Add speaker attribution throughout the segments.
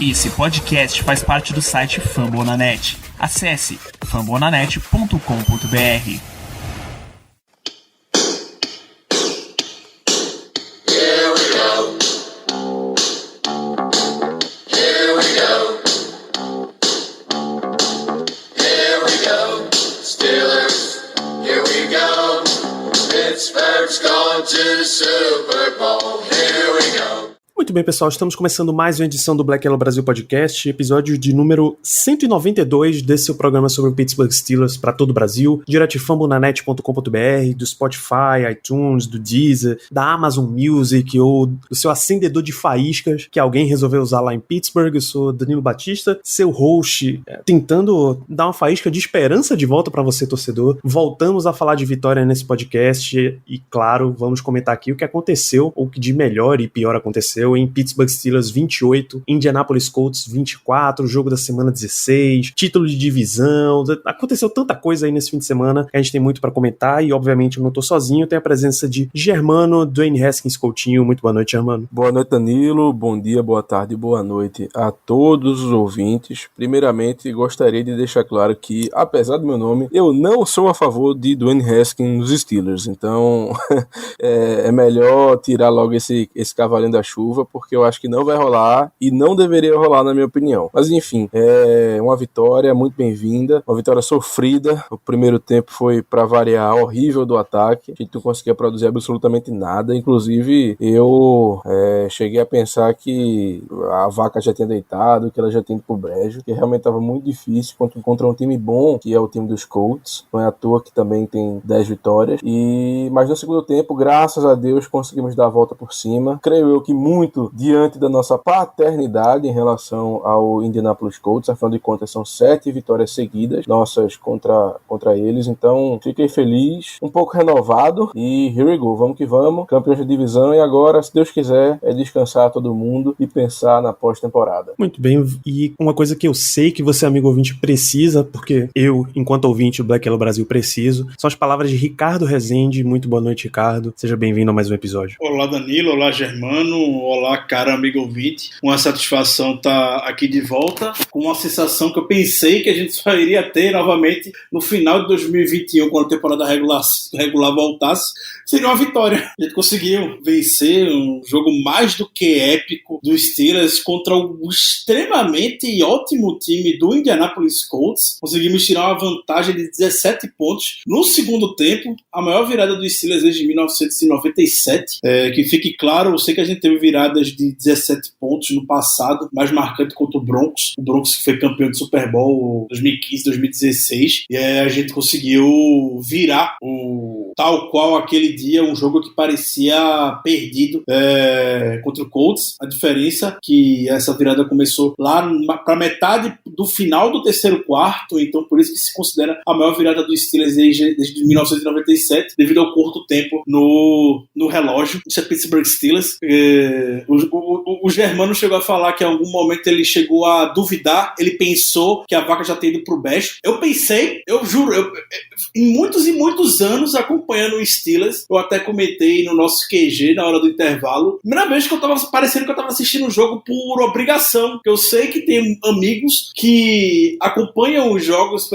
Speaker 1: Esse podcast faz parte do site Fambonanet. Acesse fambonanet.com.br.
Speaker 2: Muito bem, pessoal, estamos começando mais uma edição do Black Yellow Brasil Podcast, episódio de número 192 desse seu programa sobre o Pittsburgh Steelers para todo o Brasil, direto de fambonanet.com.br, do Spotify, iTunes, do Deezer, da Amazon Music ou do seu acendedor de faíscas que alguém resolveu usar lá em Pittsburgh. Eu sou Danilo Batista, seu host, tentando dar uma faísca de esperança de volta para você, torcedor. Voltamos a falar de vitória nesse podcast e, claro, vamos comentar aqui o que aconteceu, ou o que de melhor e pior aconteceu em Pittsburgh Steelers 28, Indianapolis Colts 24, jogo da semana 16, título de divisão. Aconteceu tanta coisa aí nesse fim de semana que a gente tem muito pra comentar e, obviamente, eu não tô sozinho, tem a presença de Germano, Dwayne Haskins Coutinho. Muito boa noite, Germano.
Speaker 3: Boa noite, Danilo. Bom dia, boa tarde e boa noite a todos os ouvintes. Primeiramente, gostaria de deixar claro que, apesar do meu nome, eu não sou a favor de Dwayne Haskins nos Steelers, então é melhor tirar logo esse cavalinho da chuva, porque eu acho que não vai rolar e não deveria rolar, na minha opinião. Mas enfim, é uma vitória muito bem-vinda, uma vitória sofrida. O primeiro tempo foi, pra variar, horrível do ataque, a gente não conseguia produzir absolutamente nada. Inclusive eu cheguei a pensar que a vaca já tinha deitado, que ela já tinha ido pro brejo, que realmente estava muito difícil contra um time bom, que é o time dos Colts. Não é à toa que também tem 10 vitórias. Mas no segundo tempo, graças a Deus, conseguimos dar a volta por cima. Creio eu que muito diante da nossa paternidade em relação ao Indianapolis Colts. Afinal de contas, são 7 vitórias seguidas nossas contra eles. Então, fiquei feliz, um pouco renovado e here we go, vamos que vamos, campeões de divisão. E agora, se Deus quiser, é descansar todo mundo e pensar na pós-temporada.
Speaker 2: Muito bem, e uma coisa que eu sei que você, amigo ouvinte, precisa, porque eu, enquanto ouvinte do Black Yellow Brasil, preciso, são as palavras de Ricardo Rezende. Muito boa noite, Ricardo. Seja bem-vindo a mais um episódio.
Speaker 4: Olá, Danilo. Olá, Germano. Olá, cara amigo ouvinte. Uma satisfação estar aqui de volta, com uma sensação que eu pensei que a gente só iria ter novamente no final de 2021, quando a temporada regular voltasse. Seria uma vitória. A gente conseguiu vencer um jogo mais do que épico dos Steelers contra o extremamente ótimo time do Indianapolis Colts. Conseguimos tirar uma vantagem de 17 pontos no segundo tempo, a maior virada dos Steelers desde 1997. Que fique claro, eu sei que a gente teve viradas de 17 pontos no passado, mais marcante contra o Broncos. O Broncos que foi campeão de Super Bowl 2015, 2016. E a gente conseguiu virar tal qual aquele dia, um jogo que parecia perdido contra o Colts. A diferença é que essa virada começou lá para metade do final do terceiro quarto, então por isso que se considera a maior virada dos Steelers desde 1997, devido ao curto tempo no relógio. Isso é Pittsburgh Steelers. O Germano chegou a falar que em algum momento ele chegou a duvidar, ele pensou que a vaca já tinha ido pro brejo. Eu pensei, eu juro, em muitos e muitos anos acompanhando o Steelers, eu até comentei no nosso QG na hora do intervalo, primeira vez que eu tava parecendo que eu tava assistindo o jogo por obrigação, que eu sei que tem amigos que acompanham os jogos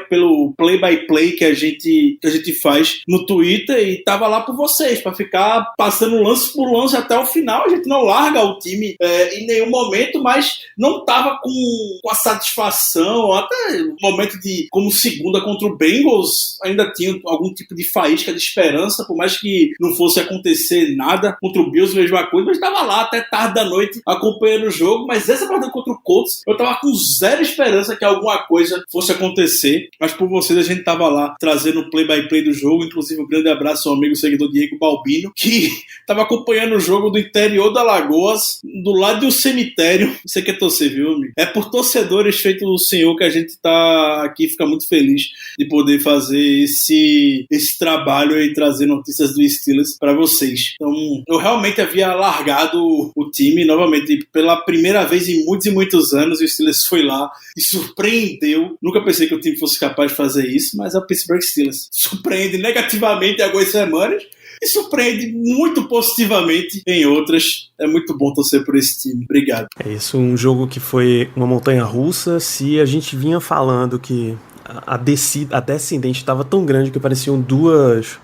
Speaker 4: pelo play-by-play que a gente faz no Twitter, e tava lá por vocês, pra ficar passando lance por lance até o final. A gente não larga o time em nenhum momento, mas não tava com a satisfação, até o momento de, como segunda contra o Bengals, ainda tinha algum tipo de faísca de esperança, por mais que não fosse acontecer nada. Contra o Bills, mesma coisa, mas estava lá até tarde da noite acompanhando o jogo. Mas essa partida contra o Colts, eu tava com zero esperança que alguma coisa fosse acontecer, mas por vocês a gente tava lá trazendo o play-by-play do jogo. Inclusive um grande abraço ao amigo seguidor Diego Balbino, que tava acompanhando o jogo do interior da Lagoas, do lado de um cemitério. Você quer torcer, viu, amigo? É por torcedores feito do Senhor que a gente tá aqui, fica muito feliz de poder fazer esse trabalho e trazer notícias do Steelers para vocês. Então, eu realmente havia largado o time, novamente, pela primeira vez em muitos e muitos anos, o Steelers foi lá e surpreendeu. Nunca pensei que o time fosse capaz de fazer isso, mas é o Pittsburgh Steelers. Surpreende negativamente em algumas semanas, e surpreende muito positivamente em outras. É muito bom torcer por esse time. Obrigado.
Speaker 2: É isso, um jogo que foi uma montanha-russa. Se a gente vinha falando que a descendente estava tão grande que pareciam duas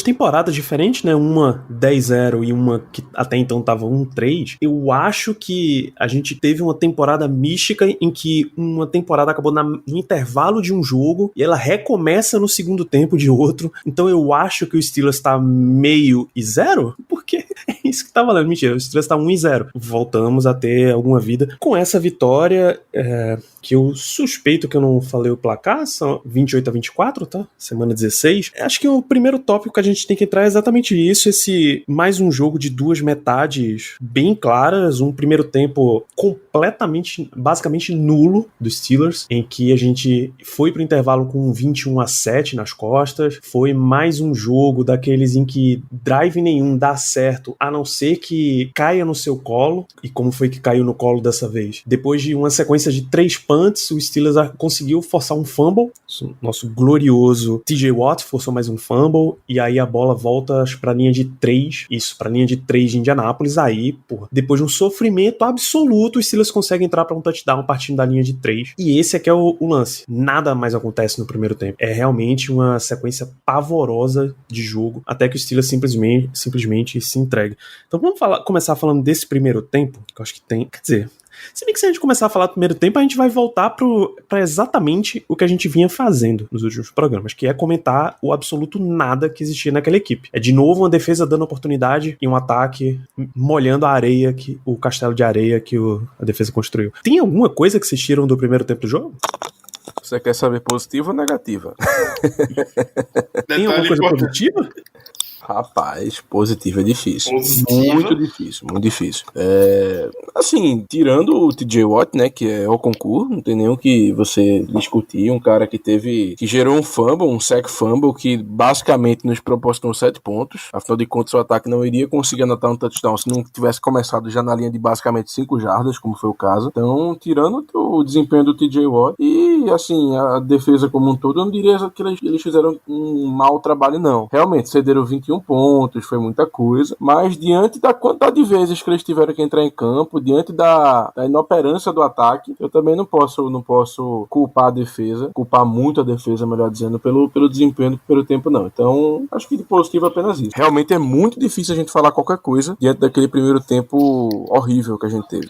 Speaker 2: temporadas diferentes, né? Uma 10-0 e uma que até então estava 1-3. Eu acho que a gente teve uma temporada mística em que uma temporada acabou no intervalo de um jogo e ela recomeça no segundo tempo de outro. Então eu acho que o Steelers tá meio e zero, porque é isso que tá valendo. Mentira, o Steelers tá 1-0. Voltamos a ter alguma vida. Com essa vitória, que eu suspeito que eu não falei o placar, são 28-24, tá? Semana 16. Acho que o primeiro tópico que a gente tem que entrar é exatamente isso, esse mais um jogo de duas metades bem claras, um primeiro tempo completamente, basicamente nulo dos Steelers, em que a gente foi pro intervalo com 21-7 nas costas, foi mais um jogo daqueles em que drive nenhum dá certo, a não ser que caia no seu colo, e como foi que caiu no colo dessa vez? Depois de uma sequência de 3 punts, o Steelers conseguiu forçar um fumble, nosso glorioso TJ Watt forçou mais um fumble, e aí a bola volta pra linha de 3, pra linha de 3 de Indianápolis, aí, porra, depois de um sofrimento absoluto, os Steelers conseguem entrar pra um touchdown partindo da linha de 3, e esse aqui é o lance. Nada mais acontece no primeiro tempo. É realmente uma sequência pavorosa de jogo, até que o Steelers simplesmente se entrega. Então vamos começar falando desse primeiro tempo, que eu acho que tem, quer dizer, se bem que se a gente começar a falar do primeiro tempo, a gente vai voltar pra exatamente o que a gente vinha fazendo nos últimos programas, que é comentar o absoluto nada que existia naquela equipe. É de novo uma defesa dando oportunidade e um ataque molhando a areia, o castelo de areia que a defesa construiu. Tem alguma coisa que vocês tiram do primeiro tempo do jogo?
Speaker 3: Você quer saber positiva ou negativa?
Speaker 2: Tem alguma coisa positiva?
Speaker 3: Rapaz, positivo é difícil.
Speaker 4: Positiva?
Speaker 3: Muito difícil, muito difícil. Assim, tirando o TJ Watt, né, que é o concurso, não tem nenhum que você discutir, um cara que gerou um fumble, um sack fumble, que basicamente nos proporcionou 7 pontos. Afinal de contas, o ataque não iria conseguir anotar um touchdown se não tivesse começado já na linha de basicamente 5 jardas, como foi o caso. Então, tirando o desempenho do TJ Watt e, assim, a defesa como um todo, eu não diria que eles fizeram um mau trabalho, não. Realmente, cederam 21 pontos, foi muita coisa, mas diante da quantidade de vezes que eles tiveram que entrar em campo, diante da inoperância do ataque, eu também não posso culpar muito a defesa, melhor dizendo, pelo desempenho do primeiro tempo, não. Então, acho que de positivo é apenas isso. Realmente é muito difícil a gente falar qualquer coisa diante daquele primeiro tempo horrível que a gente teve.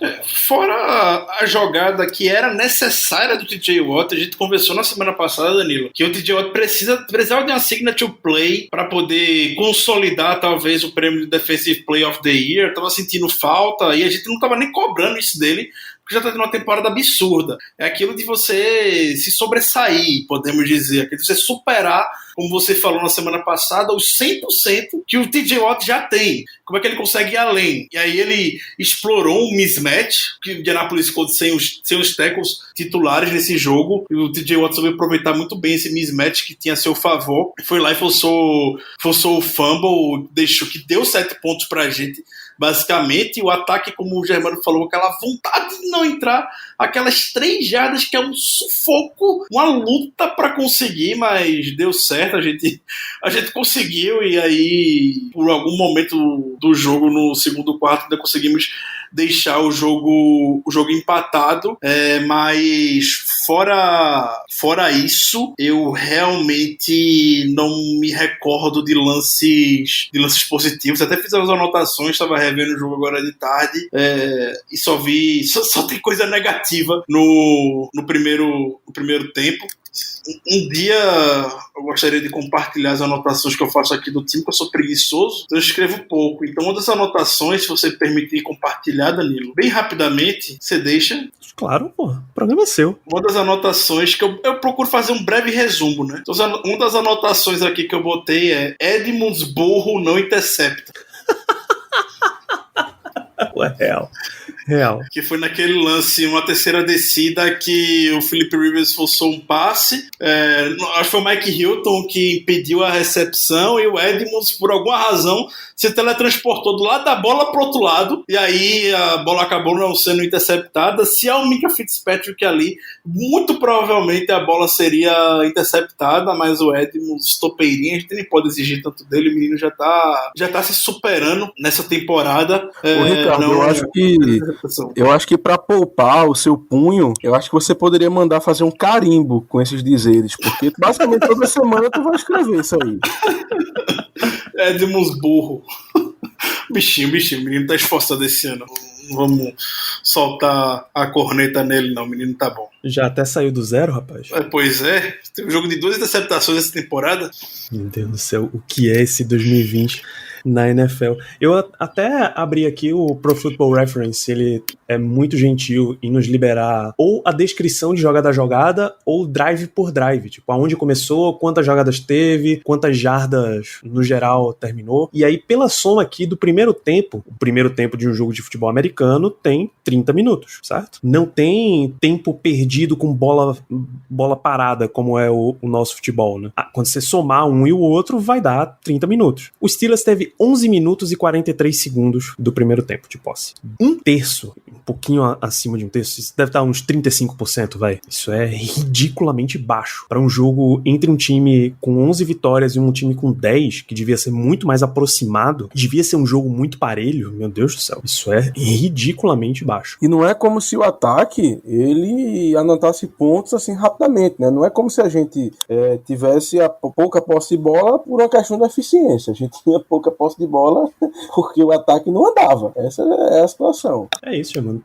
Speaker 4: Fora a jogada que era necessária do TJ Watt, a gente conversou na semana passada, Danilo, que o TJ Watt precisava de uma signature play para poder consolidar talvez o prêmio de Defensive Player of the Year. Tava sentindo falta e a gente não tava nem cobrando isso dele, porque já tá tendo uma temporada absurda. É aquilo de você se sobressair, podemos dizer, aquilo de você superar, como você falou na semana passada, os 100% que o TJ Watt já tem. Como é que ele consegue ir além? E aí ele explorou um mismatch, que o Indianapolis Colts sem os tackles titulares nesse jogo, e o TJ Watt soube aproveitar muito bem esse mismatch que tinha a seu favor. Foi lá e forçou o fumble, que deu 7 pontos pra gente, basicamente. O ataque, como o Germano falou, aquela vontade de não entrar, aquelas 3 jardas que é um sufoco, uma luta pra conseguir, mas deu certo, a gente conseguiu, e aí por algum momento do jogo no segundo quarto ainda conseguimos deixar o jogo empatado, mas fora isso, eu realmente não me recordo de lances positivos. Até fiz as anotações, estava revendo o jogo agora de tarde, e só tem coisa negativa no primeiro tempo. Um dia eu gostaria de compartilhar as anotações que eu faço aqui do time, que eu sou preguiçoso, então eu escrevo pouco. Então, uma das anotações, se você permitir compartilhar, Danilo, bem rapidamente, você deixa?
Speaker 2: Claro, pô, o programa é seu.
Speaker 4: Uma das anotações que eu procuro fazer um breve resumo, né? Então, uma das anotações aqui que eu botei é: Edmunds burro não intercepta.
Speaker 2: Real.
Speaker 4: Que foi naquele lance, uma terceira descida, que o Philip Rivers forçou um passe. Acho que foi o Mike Hilton que impediu a recepção e o Edmonds, por alguma razão, se teletransportou do lado da bola pro outro lado. E aí a bola acabou não sendo interceptada. Se é o Minka Fitzpatrick ali, muito provavelmente a bola seria interceptada, mas o Edmonds, topeirinha, a gente nem pode exigir tanto dele. O menino já tá se superando nessa temporada.
Speaker 3: Ô, Ricardo, eu acho que para poupar o seu punho, eu acho que você poderia mandar fazer um carimbo com esses dizeres, porque basicamente toda semana tu vai escrever isso aí.
Speaker 4: Edmonds burro. Bichinho, o menino tá esforçado esse ano. Não vamos soltar a corneta nele, não. O menino tá bom.
Speaker 2: Já até saiu do zero, rapaz.
Speaker 4: Pois é. Teve um jogo de 2 interceptações essa temporada.
Speaker 2: Meu Deus do céu, o que é esse 2020 na NFL? Eu até abri aqui o Pro Football Reference, ele é muito gentil em nos liberar ou a descrição de jogada a jogada ou drive por drive, tipo, aonde começou, quantas jogadas teve, quantas jardas no geral terminou. E aí, pela soma aqui do primeiro tempo, o primeiro tempo de um jogo de futebol americano tem 30 minutos, certo? Não tem tempo perdido com bola parada, como é o nosso futebol, né? Quando você somar um e o outro, vai dar 30 minutos. O Steelers teve 11 minutos e 43 segundos do primeiro tempo de posse. Um terço, um pouquinho acima de um terço, isso deve estar uns 35%, vai. Isso é ridiculamente baixo para um jogo entre um time com 11 vitórias e um time com 10, que devia ser muito mais aproximado, devia ser um jogo muito parelho, meu Deus do céu. Isso é ridiculamente baixo.
Speaker 3: E não é como se o ataque, ele anotasse pontos assim rapidamente, né? Não é como se a gente tivesse a pouca posse de bola por uma questão da eficiência. A gente tinha pouca posse de bola porque o ataque não andava. Essa é a situação.
Speaker 2: É isso, mano.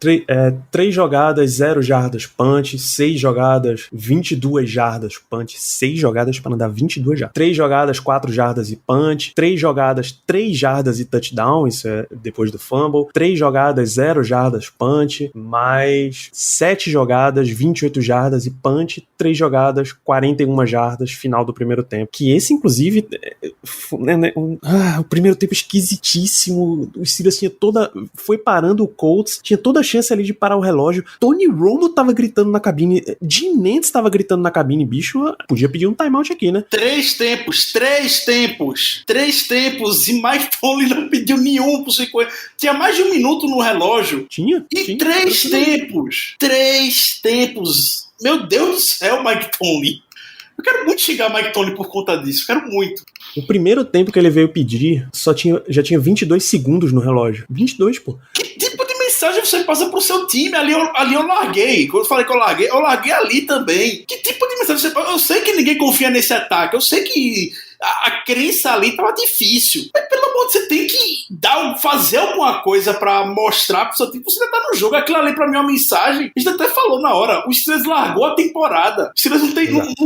Speaker 2: 3 jogadas, 0 jardas punch, 6 jogadas, 22 jardas punch, 6 jogadas para andar 22 jardas. 3 jogadas, 4 jardas e punch, 3 jogadas, 3 jardas e touchdown, isso é depois do fumble, 3 jogadas, 0 jardas punch, mais 7 jogadas, 28 jardas e punch, 3 jogadas, 41 jardas, final do primeiro tempo. Que esse, inclusive, o primeiro tempo esquisitíssimo, o Steelers foi parando o Colts, tinha toda a chance ali de parar o relógio. Tony Romo tava gritando na cabine, Jim Nantz tava gritando na cabine, bicho, podia pedir um timeout aqui, né?
Speaker 4: 3 tempos, e Mike Tomlin não pediu nenhum por 50. Tinha mais de 1 minuto no relógio.
Speaker 2: Tinha.
Speaker 4: 3 tempos. Meu Deus do céu, Mike Tomlin. Eu quero muito xingar Mike Tomlin por conta disso, quero muito.
Speaker 2: O primeiro tempo que ele veio pedir, já tinha 22 segundos no relógio. 22, pô.
Speaker 4: Que tipo de mensagem você passa pro seu time? Ali eu larguei. Quando eu falei que eu larguei ali também. Que tipo de mensagem você passa? Eu sei que ninguém confia nesse ataque, eu sei que a crença ali tava difícil. Mas, pelo amor de Deus, você tem que fazer alguma coisa pra mostrar pro seu time que você ainda tá no jogo. Aquilo ali pra mim é uma mensagem. A gente até falou na hora. O Steelers largou a temporada. O Steelers não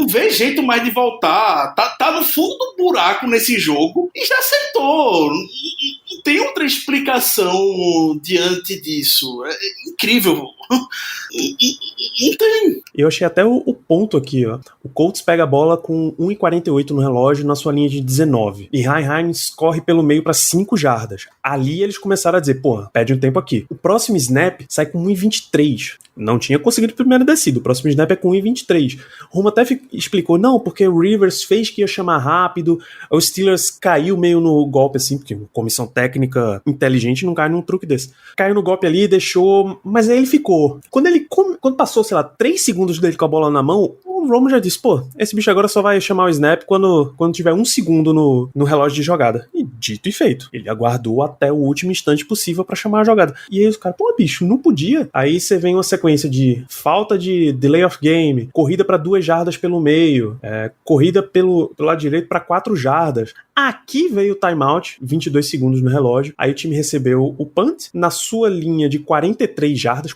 Speaker 4: vê jeito mais de voltar. Tá no fundo do buraco nesse jogo e já aceitou. Não tem outra explicação diante disso. É incrível. Não tem.
Speaker 2: Eu achei até o ponto aqui, ó. O Colts pega a bola com 1,48 no relógio na sua linha de 19. E Ryan Hines corre pelo meio para 5 jardas. Ali eles começaram a dizer, porra, pede um tempo aqui. O próximo snap sai com 1,23. Não tinha conseguido a primeira descida. O próximo snap é com 1,23. O Romo até explicou, não, porque o Rivers fez que ia chamar rápido. O Steelers caiu meio no golpe assim, porque comissão técnica inteligente não cai num truque desse. Caiu no golpe ali, deixou, mas aí ele ficou. Quando passou, sei lá, 3 segundos dele com a bola na mão, o Romo já disse, pô, esse bicho agora só vai chamar o snap quando tiver 1 segundo no relógio de jogada. E dito e feito. Ele aguardou até o último instante possível pra chamar a jogada. E aí os caras, pô, bicho, não podia. Aí você vem uma sequência de falta de delay of game, corrida pra 2 jardas pelo meio, corrida pelo lado direito pra 4 jardas. Aqui veio o timeout, 22 segundos no relógio. Aí o time recebeu o punt na sua linha de 43 jardas,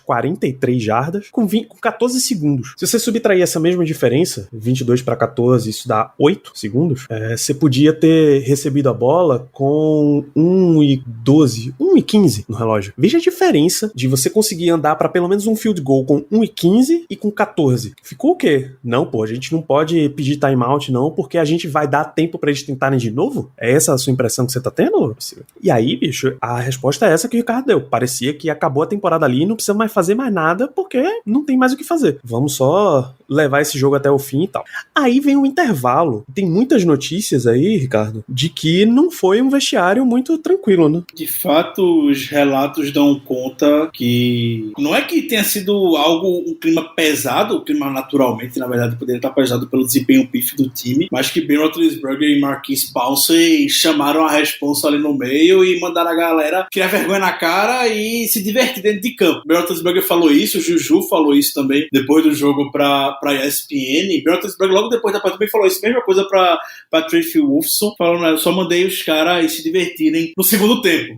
Speaker 2: com 14 segundos. Se você subtrair essa mesma diferença, 22 para 14, isso dá 8 segundos, você podia ter recebido a bola com 1,12, 1,15 no relógio. Veja a diferença de você conseguir andar para pelo menos um field goal com 1,15 e com 14. Ficou o quê? Não, pô, a gente não pode pedir timeout não, porque a gente vai dar tempo pra eles tentarem de novo? É essa a sua impressão que você tá tendo? E aí, bicho, a resposta é essa que o Ricardo deu. Parecia que acabou a temporada ali e não precisa mais fazer mais nada, porque não tem mais o que fazer. Vamos só levar esse jogo até o fim e tal. Aí vem o intervalo. Tem muitas notícias aí, Ricardo, de que não foi um vestiário muito tranquilo, né?
Speaker 4: De fato, os relatos dão conta que não é que tenha sido um clima pesado, o clima naturalmente, na verdade, poderia estar pesado pelo desempenho pífio do time, mas que Ben Roethlisberger e Marquise Pouncey chamaram a responsa ali no meio e mandaram a galera criar vergonha na cara e se divertir dentro de campo. Ben Roethlisberger falou isso, o Juju falou isso também depois do jogo pra ESPN. Ben Roethlisberger logo depois da partida também falou isso, mesma coisa pra Tracy Wolfson, falando, eu só mandei os caras se divertirem no segundo tempo.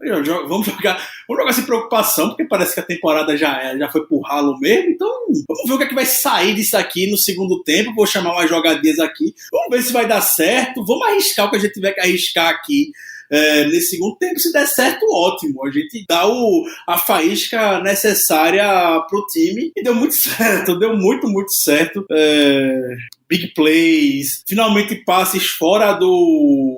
Speaker 4: Vamos jogar sem preocupação, porque parece que a temporada já foi pro ralo mesmo, então vamos ver o que é que vai sair disso aqui no segundo tempo. Vou chamar umas jogadinhas aqui, vamos ver se vai dar certo, vamos arriscar o que a gente tiver que arriscar aqui nesse segundo tempo. Se der certo, ótimo, a gente dá a faísca necessária pro time, e deu muito certo, deu muito certo. Big plays, finalmente passes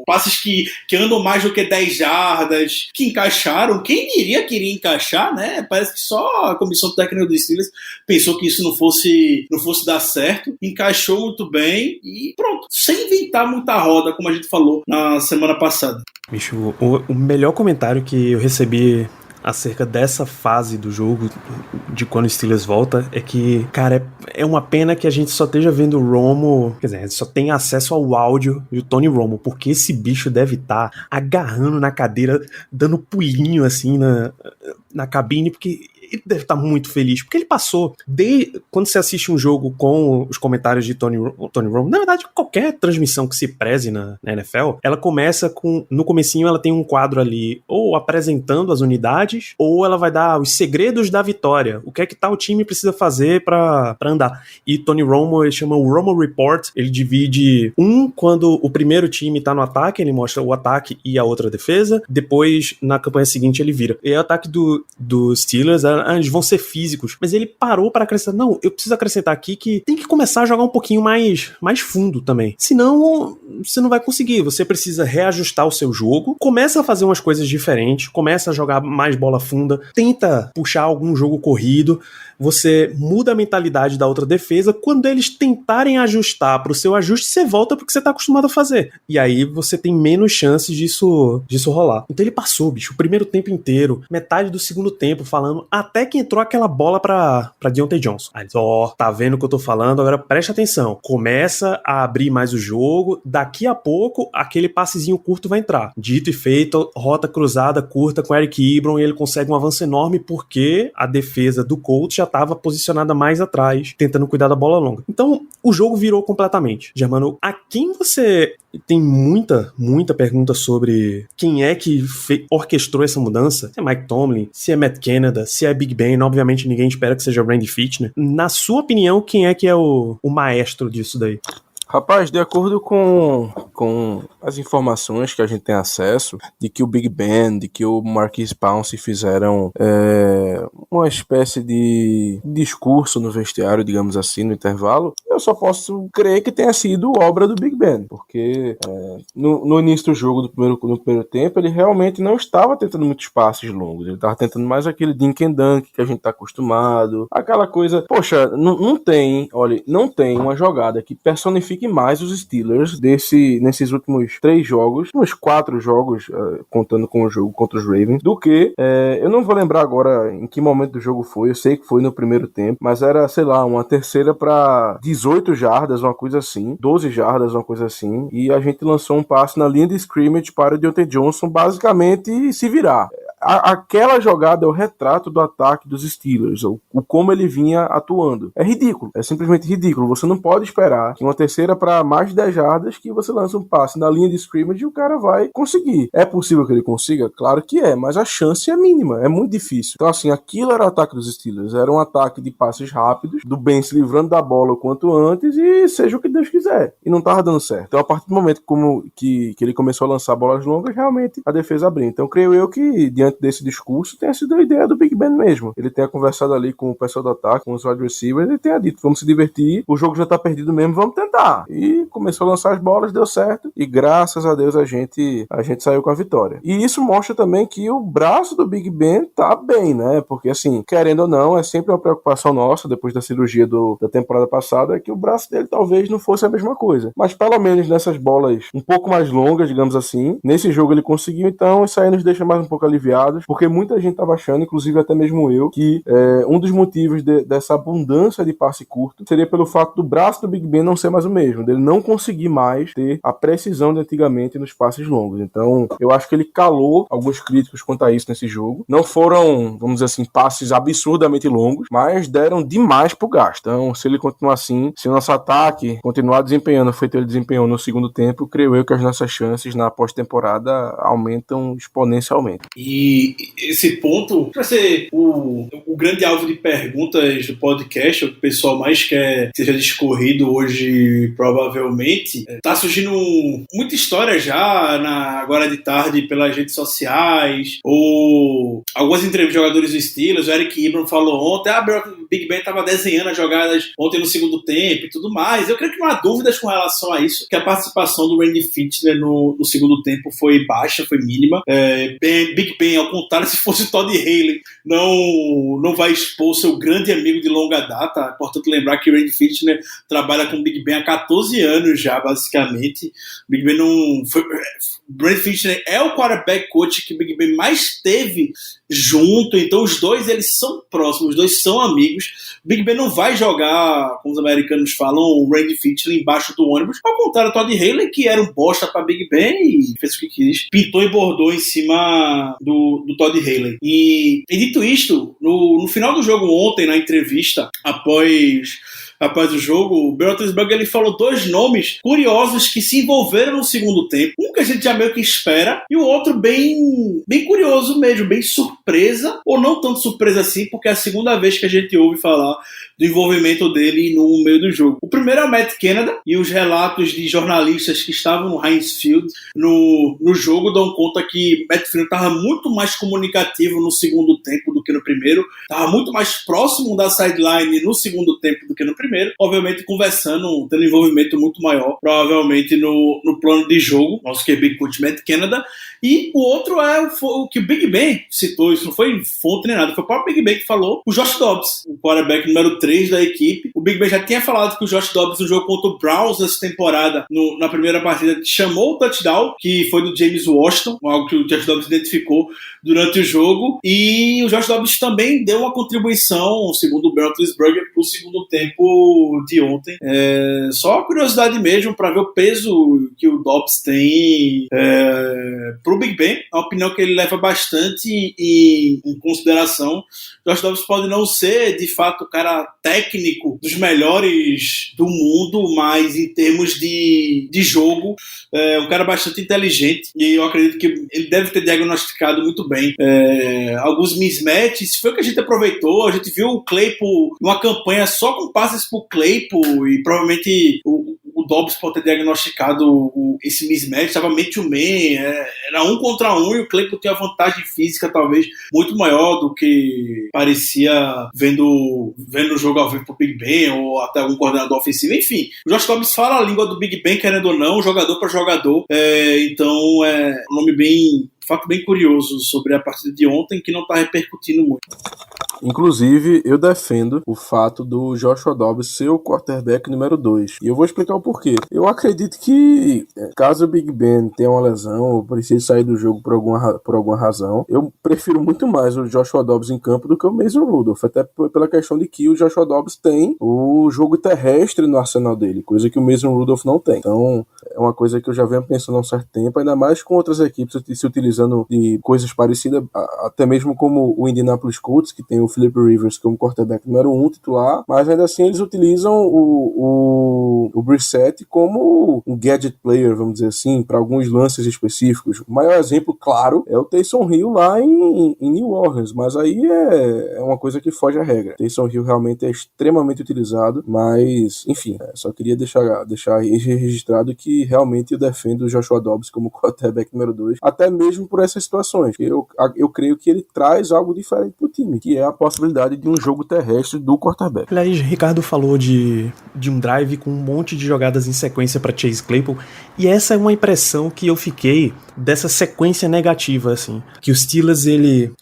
Speaker 4: passes que andam mais do que 10 jardas, que encaixaram. Quem diria que iria encaixar, né? Parece que só a comissão técnica dos Steelers pensou que isso não fosse dar certo. Encaixou muito bem e pronto, sem inventar muita roda, como a gente falou na semana passada.
Speaker 2: Bicho, o melhor comentário que eu recebi acerca dessa fase do jogo, de quando o Steelers volta, é que, cara, é uma pena que a gente só esteja vendo o Romo, quer dizer, a gente só tem acesso ao áudio do Tony Romo, porque esse bicho deve estar agarrando na cadeira, dando pulinho assim na cabine, porque ele deve estar muito feliz, porque ele passou, quando você assiste um jogo com os comentários de Tony Romo, na verdade, qualquer transmissão que se preze na NFL, ela começa no comecinho ela tem um quadro ali, ou apresentando as unidades, ou ela vai dar os segredos da vitória, o que é que tal time precisa fazer pra andar. E Tony Romo, ele chama o Romo Report, ele divide quando o primeiro time tá no ataque, ele mostra o ataque e a outra defesa, depois, na campanha seguinte, ele vira. E o ataque do Steelers, eles vão ser físicos, mas ele parou para acrescentar, não, eu preciso acrescentar aqui que tem que começar a jogar um pouquinho mais fundo também, senão você não vai conseguir, você precisa reajustar o seu jogo, começa a fazer umas coisas diferentes, começa a jogar mais bola funda, tenta puxar algum jogo corrido, você muda a mentalidade da outra defesa, quando eles tentarem ajustar pro seu ajuste, você volta pro que você tá acostumado a fazer, e aí você tem menos chances disso rolar. Então ele passou, bicho, o primeiro tempo inteiro, metade do segundo tempo falando, até que entrou aquela bola pra Deontay Johnson. Aí, tá vendo o que eu tô falando? Agora preste atenção. Começa a abrir mais o jogo. Daqui a pouco, aquele passezinho curto vai entrar. Dito e feito, rota cruzada curta com Eric Ebron, e ele consegue um avanço enorme porque a defesa do Colts já estava posicionada mais atrás, tentando cuidar da bola longa. Então, o jogo virou completamente. Germano, a quem você... Tem muita pergunta sobre quem é que orquestrou essa mudança. Se é Mike Tomlin, se é Matt Canada, se é Big Ben. Obviamente ninguém espera que seja Randy Fitchner. Na sua opinião, quem é que é o maestro disso daí?
Speaker 3: Rapaz, de acordo com as informações que a gente tem acesso, de que o Big Ben, de que o Marquise Pouncey fizeram uma espécie de discurso no vestiário, digamos assim, no intervalo, eu só posso crer que tenha sido obra do Big Ben, porque no início do jogo, no primeiro tempo, ele realmente não estava tentando muitos passes longos, ele estava tentando mais aquele dink and dunk que a gente está acostumado, aquela coisa, poxa, não tem uma jogada que personifique mais os Steelers nesses últimos 3 jogos, uns 4 jogos, contando com o jogo contra os Ravens, do que, eu não vou lembrar agora em que momento do jogo foi, eu sei que foi no primeiro tempo, mas era, sei lá, uma terceira para 18 jardas, uma coisa assim, 12 jardas, uma coisa assim, e a gente lançou um passe na linha de scrimmage para o Deontay Johnson basicamente se virar. aquela jogada é o retrato do ataque dos Steelers, o como ele vinha atuando. É ridículo, é simplesmente ridículo. Você não pode esperar que uma terceira para mais de 10 jardas que você lança um passe na linha de scrimmage e o cara vai conseguir. É possível que ele consiga? Claro que é, mas a chance é mínima, é muito difícil. Então assim, aquilo era o ataque dos Steelers, era um ataque de passes rápidos, do Ben se livrando da bola o quanto antes e seja o que Deus quiser. E não tava dando certo. Então a partir do momento que ele começou a lançar bolas longas, realmente a defesa abriu. Então creio eu que diante desse discurso tenha sido a ideia do Big Ben mesmo. Ele tenha conversado ali com o pessoal do ataque, com os wide receivers, e tenha dito, vamos se divertir, o jogo já tá perdido mesmo, vamos tentar. E começou a lançar as bolas, deu certo, e graças a Deus a gente saiu com a vitória. E isso mostra também que o braço do Big Ben tá bem, né? Porque assim, querendo ou não, é sempre uma preocupação nossa, depois da cirurgia da temporada passada, é que o braço dele talvez não fosse a mesma coisa. Mas pelo menos nessas bolas um pouco mais longas, digamos assim, nesse jogo ele conseguiu, então isso aí nos deixa mais um pouco aliviados, porque muita gente tava achando, inclusive até mesmo eu, que um dos motivos dessa abundância de passe curto seria pelo fato do braço do Big Ben não ser mais o mesmo, dele não conseguir mais ter a precisão de antigamente nos passes longos. Então eu acho que ele calou alguns críticos quanto a isso nesse jogo. Não foram, vamos dizer assim, passes absurdamente longos, mas deram demais pro gasto. Então se ele continuar assim, se o nosso ataque continuar desempenhando feito ele desempenhou no segundo tempo, creio eu que as nossas chances na pós-temporada aumentam exponencialmente.
Speaker 4: E esse ponto vai ser o grande alvo de perguntas do podcast, o que o pessoal mais quer que seja discorrido hoje, provavelmente. Tá surgindo muita história já agora de tarde pelas redes sociais, ou algumas entrevistas de jogadores do Steelers. O Eric Ebron falou ontem, o Big Ben estava desenhando as jogadas ontem no segundo tempo e tudo mais. Eu creio que não há dúvidas com relação a isso, que a participação do Randy Fichtner no segundo tempo foi baixa, foi mínima. Big Ben, ao contrário, se fosse o Todd Haley, não vai expor seu grande amigo de longa data. É importante lembrar que o Randy Fichtner trabalha com o Big Ben há 14 anos já, basicamente. Big Ben não foi... Randy Fichtner é o quarterback coach que o Big Ben mais teve junto, então os dois eles são próximos, os dois são amigos. O Big Ben não vai jogar, como os americanos falam, o Randy Fichtner embaixo do ônibus, ao contrário do Todd Haley, que era um bosta para Big Ben e fez o que quis, pintou e bordou em cima do Todd Haley. E dito isto, no final do jogo ontem, na entrevista após o jogo, o Ben Roethlisberger ele falou dois nomes curiosos que se envolveram no segundo tempo. Um que a gente já meio que espera e o outro bem curioso mesmo, bem surpresa, ou não tanto surpresa assim, porque é a segunda vez que a gente ouve falar do envolvimento dele no meio do jogo. O primeiro é o Matt Canada, e os relatos de jornalistas que estavam no Heinz Field no jogo dão conta que Matt Canada estava muito mais comunicativo no segundo tempo do que no primeiro, estava muito mais próximo da sideline no segundo tempo do que no primeiro, obviamente conversando, tendo envolvimento muito maior, provavelmente no plano de jogo, nosso QB coach Matt Canada. E o outro é o que o Big Ben citou, isso não foi fonte nem nada, foi o próprio Big Ben que falou, o Josh Dobbs, o quarterback número 3 da equipe. O Big Ben já tinha falado que o Josh Dobbs no jogo contra o Browns nessa temporada, na primeira partida, chamou o touchdown, que foi do James Washington, algo que o Josh Dobbs identificou durante o jogo, e o Josh Dobbs também deu uma contribuição, segundo o Ben Roethlisberger, pro segundo tempo de ontem. Só curiosidade mesmo, para ver o peso que o Dobbs tem pro Big Ben, é uma opinião que ele leva bastante em consideração. Josh Dobbs pode não ser, de fato, o cara técnico dos melhores do mundo, mas em termos de jogo, é um cara bastante inteligente, e eu acredito que ele deve ter diagnosticado muito bem alguns mismatches. Foi o que a gente aproveitou, a gente viu o Claypool numa campanha só com passes pro Claypool, e provavelmente o Dobbs pode ter diagnosticado esse mismatch, estava man-to-man, era 1 contra 1, e o Claypool tinha vantagem física talvez muito maior do que parecia vendo o jogo ao vivo pro Big Ben, ou até algum coordenador ofensivo. Enfim, o Josh Dobbs fala a língua do Big Ben, querendo ou não, jogador para jogador, então é um nome bem curioso sobre a partida de ontem, que não está repercutindo muito.
Speaker 3: Inclusive, eu defendo o fato do Joshua Dobbs ser o quarterback número 2. E eu vou explicar o porquê. Eu acredito que, caso o Big Ben tenha uma lesão ou precise sair do jogo por alguma razão, eu prefiro muito mais o Joshua Dobbs em campo do que o Mason Rudolph. Até pela questão de que o Joshua Dobbs tem o jogo terrestre no arsenal dele, coisa que o Mason Rudolph não tem. Então, é uma coisa que eu já venho pensando há um certo tempo, ainda mais com outras equipes se utilizando de coisas parecidas, até mesmo como o Indianapolis Colts, que tem o Philip Rivers como quarterback número 1 titular, mas ainda assim eles utilizam o Brissett como um gadget player, vamos dizer assim, para alguns lances específicos. O maior exemplo, claro, é o Taysom Hill lá em New Orleans, mas aí é uma coisa que foge à regra. Taysom Hill realmente é extremamente utilizado, mas, enfim, só queria deixar registrado que realmente eu defendo o Joshua Dobbs como quarterback número 2, até mesmo por essas situações. Eu creio que ele traz algo diferente pro time, que é a possibilidade de um jogo terrestre do quarterback.
Speaker 2: Aliás, Ricardo falou de um drive com um monte de jogadas em sequência para Chase Claypool, e essa é uma impressão que eu fiquei dessa sequência negativa, assim, que os Steelers,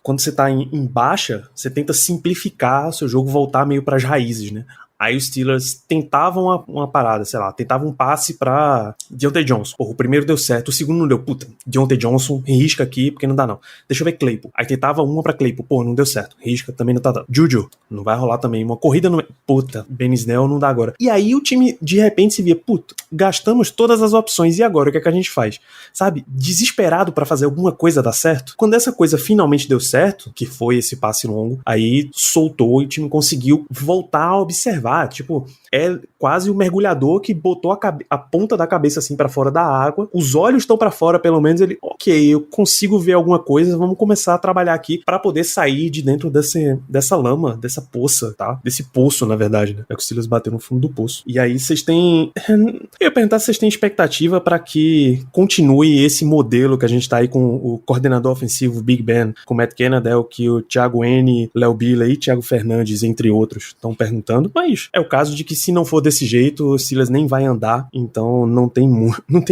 Speaker 2: quando você tá em baixa, você tenta simplificar seu jogo, voltar meio pras raízes, né? Aí os Steelers tentavam uma parada, sei lá, tentavam um passe pra Deontay Johnson. Porra, o primeiro deu certo, o segundo não deu. Puta, Deontay Johnson, risca aqui, porque não dá não. Deixa eu ver Claypool. Aí tentava uma pra Claypool, pô, não deu certo. Risca, também não tá dando. Juju, não vai rolar também. Uma corrida no... Puta, Ben Snell não dá agora. E aí o time, de repente, se via, puta, gastamos todas as opções, e agora, o que é que a gente faz? Sabe, desesperado pra fazer alguma coisa dar certo. Quando essa coisa finalmente deu certo, que foi esse passe longo, aí soltou e o time conseguiu voltar a observar. Tipo, é quase o mergulhador que botou a ponta da cabeça assim pra fora da água, os olhos estão pra fora, pelo menos ele, ok, eu consigo ver alguma coisa, vamos começar a trabalhar aqui pra poder sair de dentro dessa lama, dessa poça, tá? Desse poço, na verdade, né? É que os Steelers bateram no fundo do poço. E aí vocês têm... Eu ia perguntar se vocês têm expectativa pra que continue esse modelo que a gente tá aí com o coordenador ofensivo Big Ben, com o Matt Canadell, que o Thiago N, Léo Bila e Thiago Fernandes, entre outros, estão perguntando, mas é o caso de que se não for desse jeito, o Steelers nem vai andar, então não tem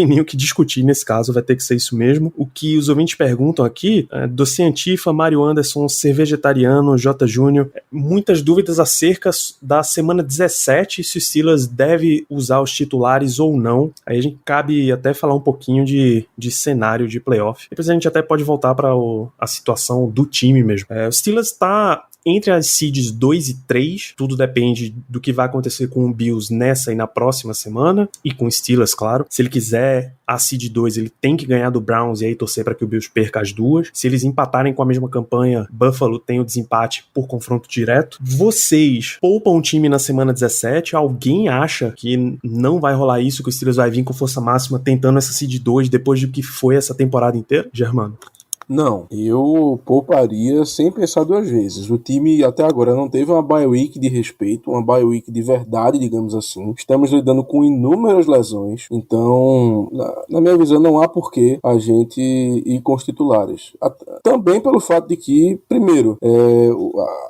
Speaker 2: nem o que discutir nesse caso, vai ter que ser isso mesmo. O que os ouvintes perguntam aqui, Doce Antifa, Mário Anderson, Ser Vegetariano, J. Júnior, muitas dúvidas acerca da semana 17, se o Steelers deve usar os titulares ou não. Aí a gente cabe até falar um pouquinho de cenário de playoff. Depois a gente até pode voltar para a situação do time mesmo. O Steelers está entre as seeds 2 e 3, tudo depende do que vai acontecer com o Bills nessa e na próxima semana, e com o Steelers, claro. Se ele quiser a seed 2, ele tem que ganhar do Browns e aí torcer para que o Bills perca as duas. Se eles empatarem com a mesma campanha, Buffalo tem o desempate por confronto direto. Vocês poupam o time na semana 17? Alguém acha que não vai rolar isso, que o Steelers vai vir com força máxima tentando essa seed 2 depois do que foi essa temporada inteira? Germano?
Speaker 3: Não, eu pouparia sem pensar duas vezes. O time até agora não teve uma bye week de respeito, uma bye week de verdade, digamos assim. Estamos lidando com inúmeras lesões, então, na minha visão, não há porquê a gente ir com os titulares. Também pelo fato de que, primeiro,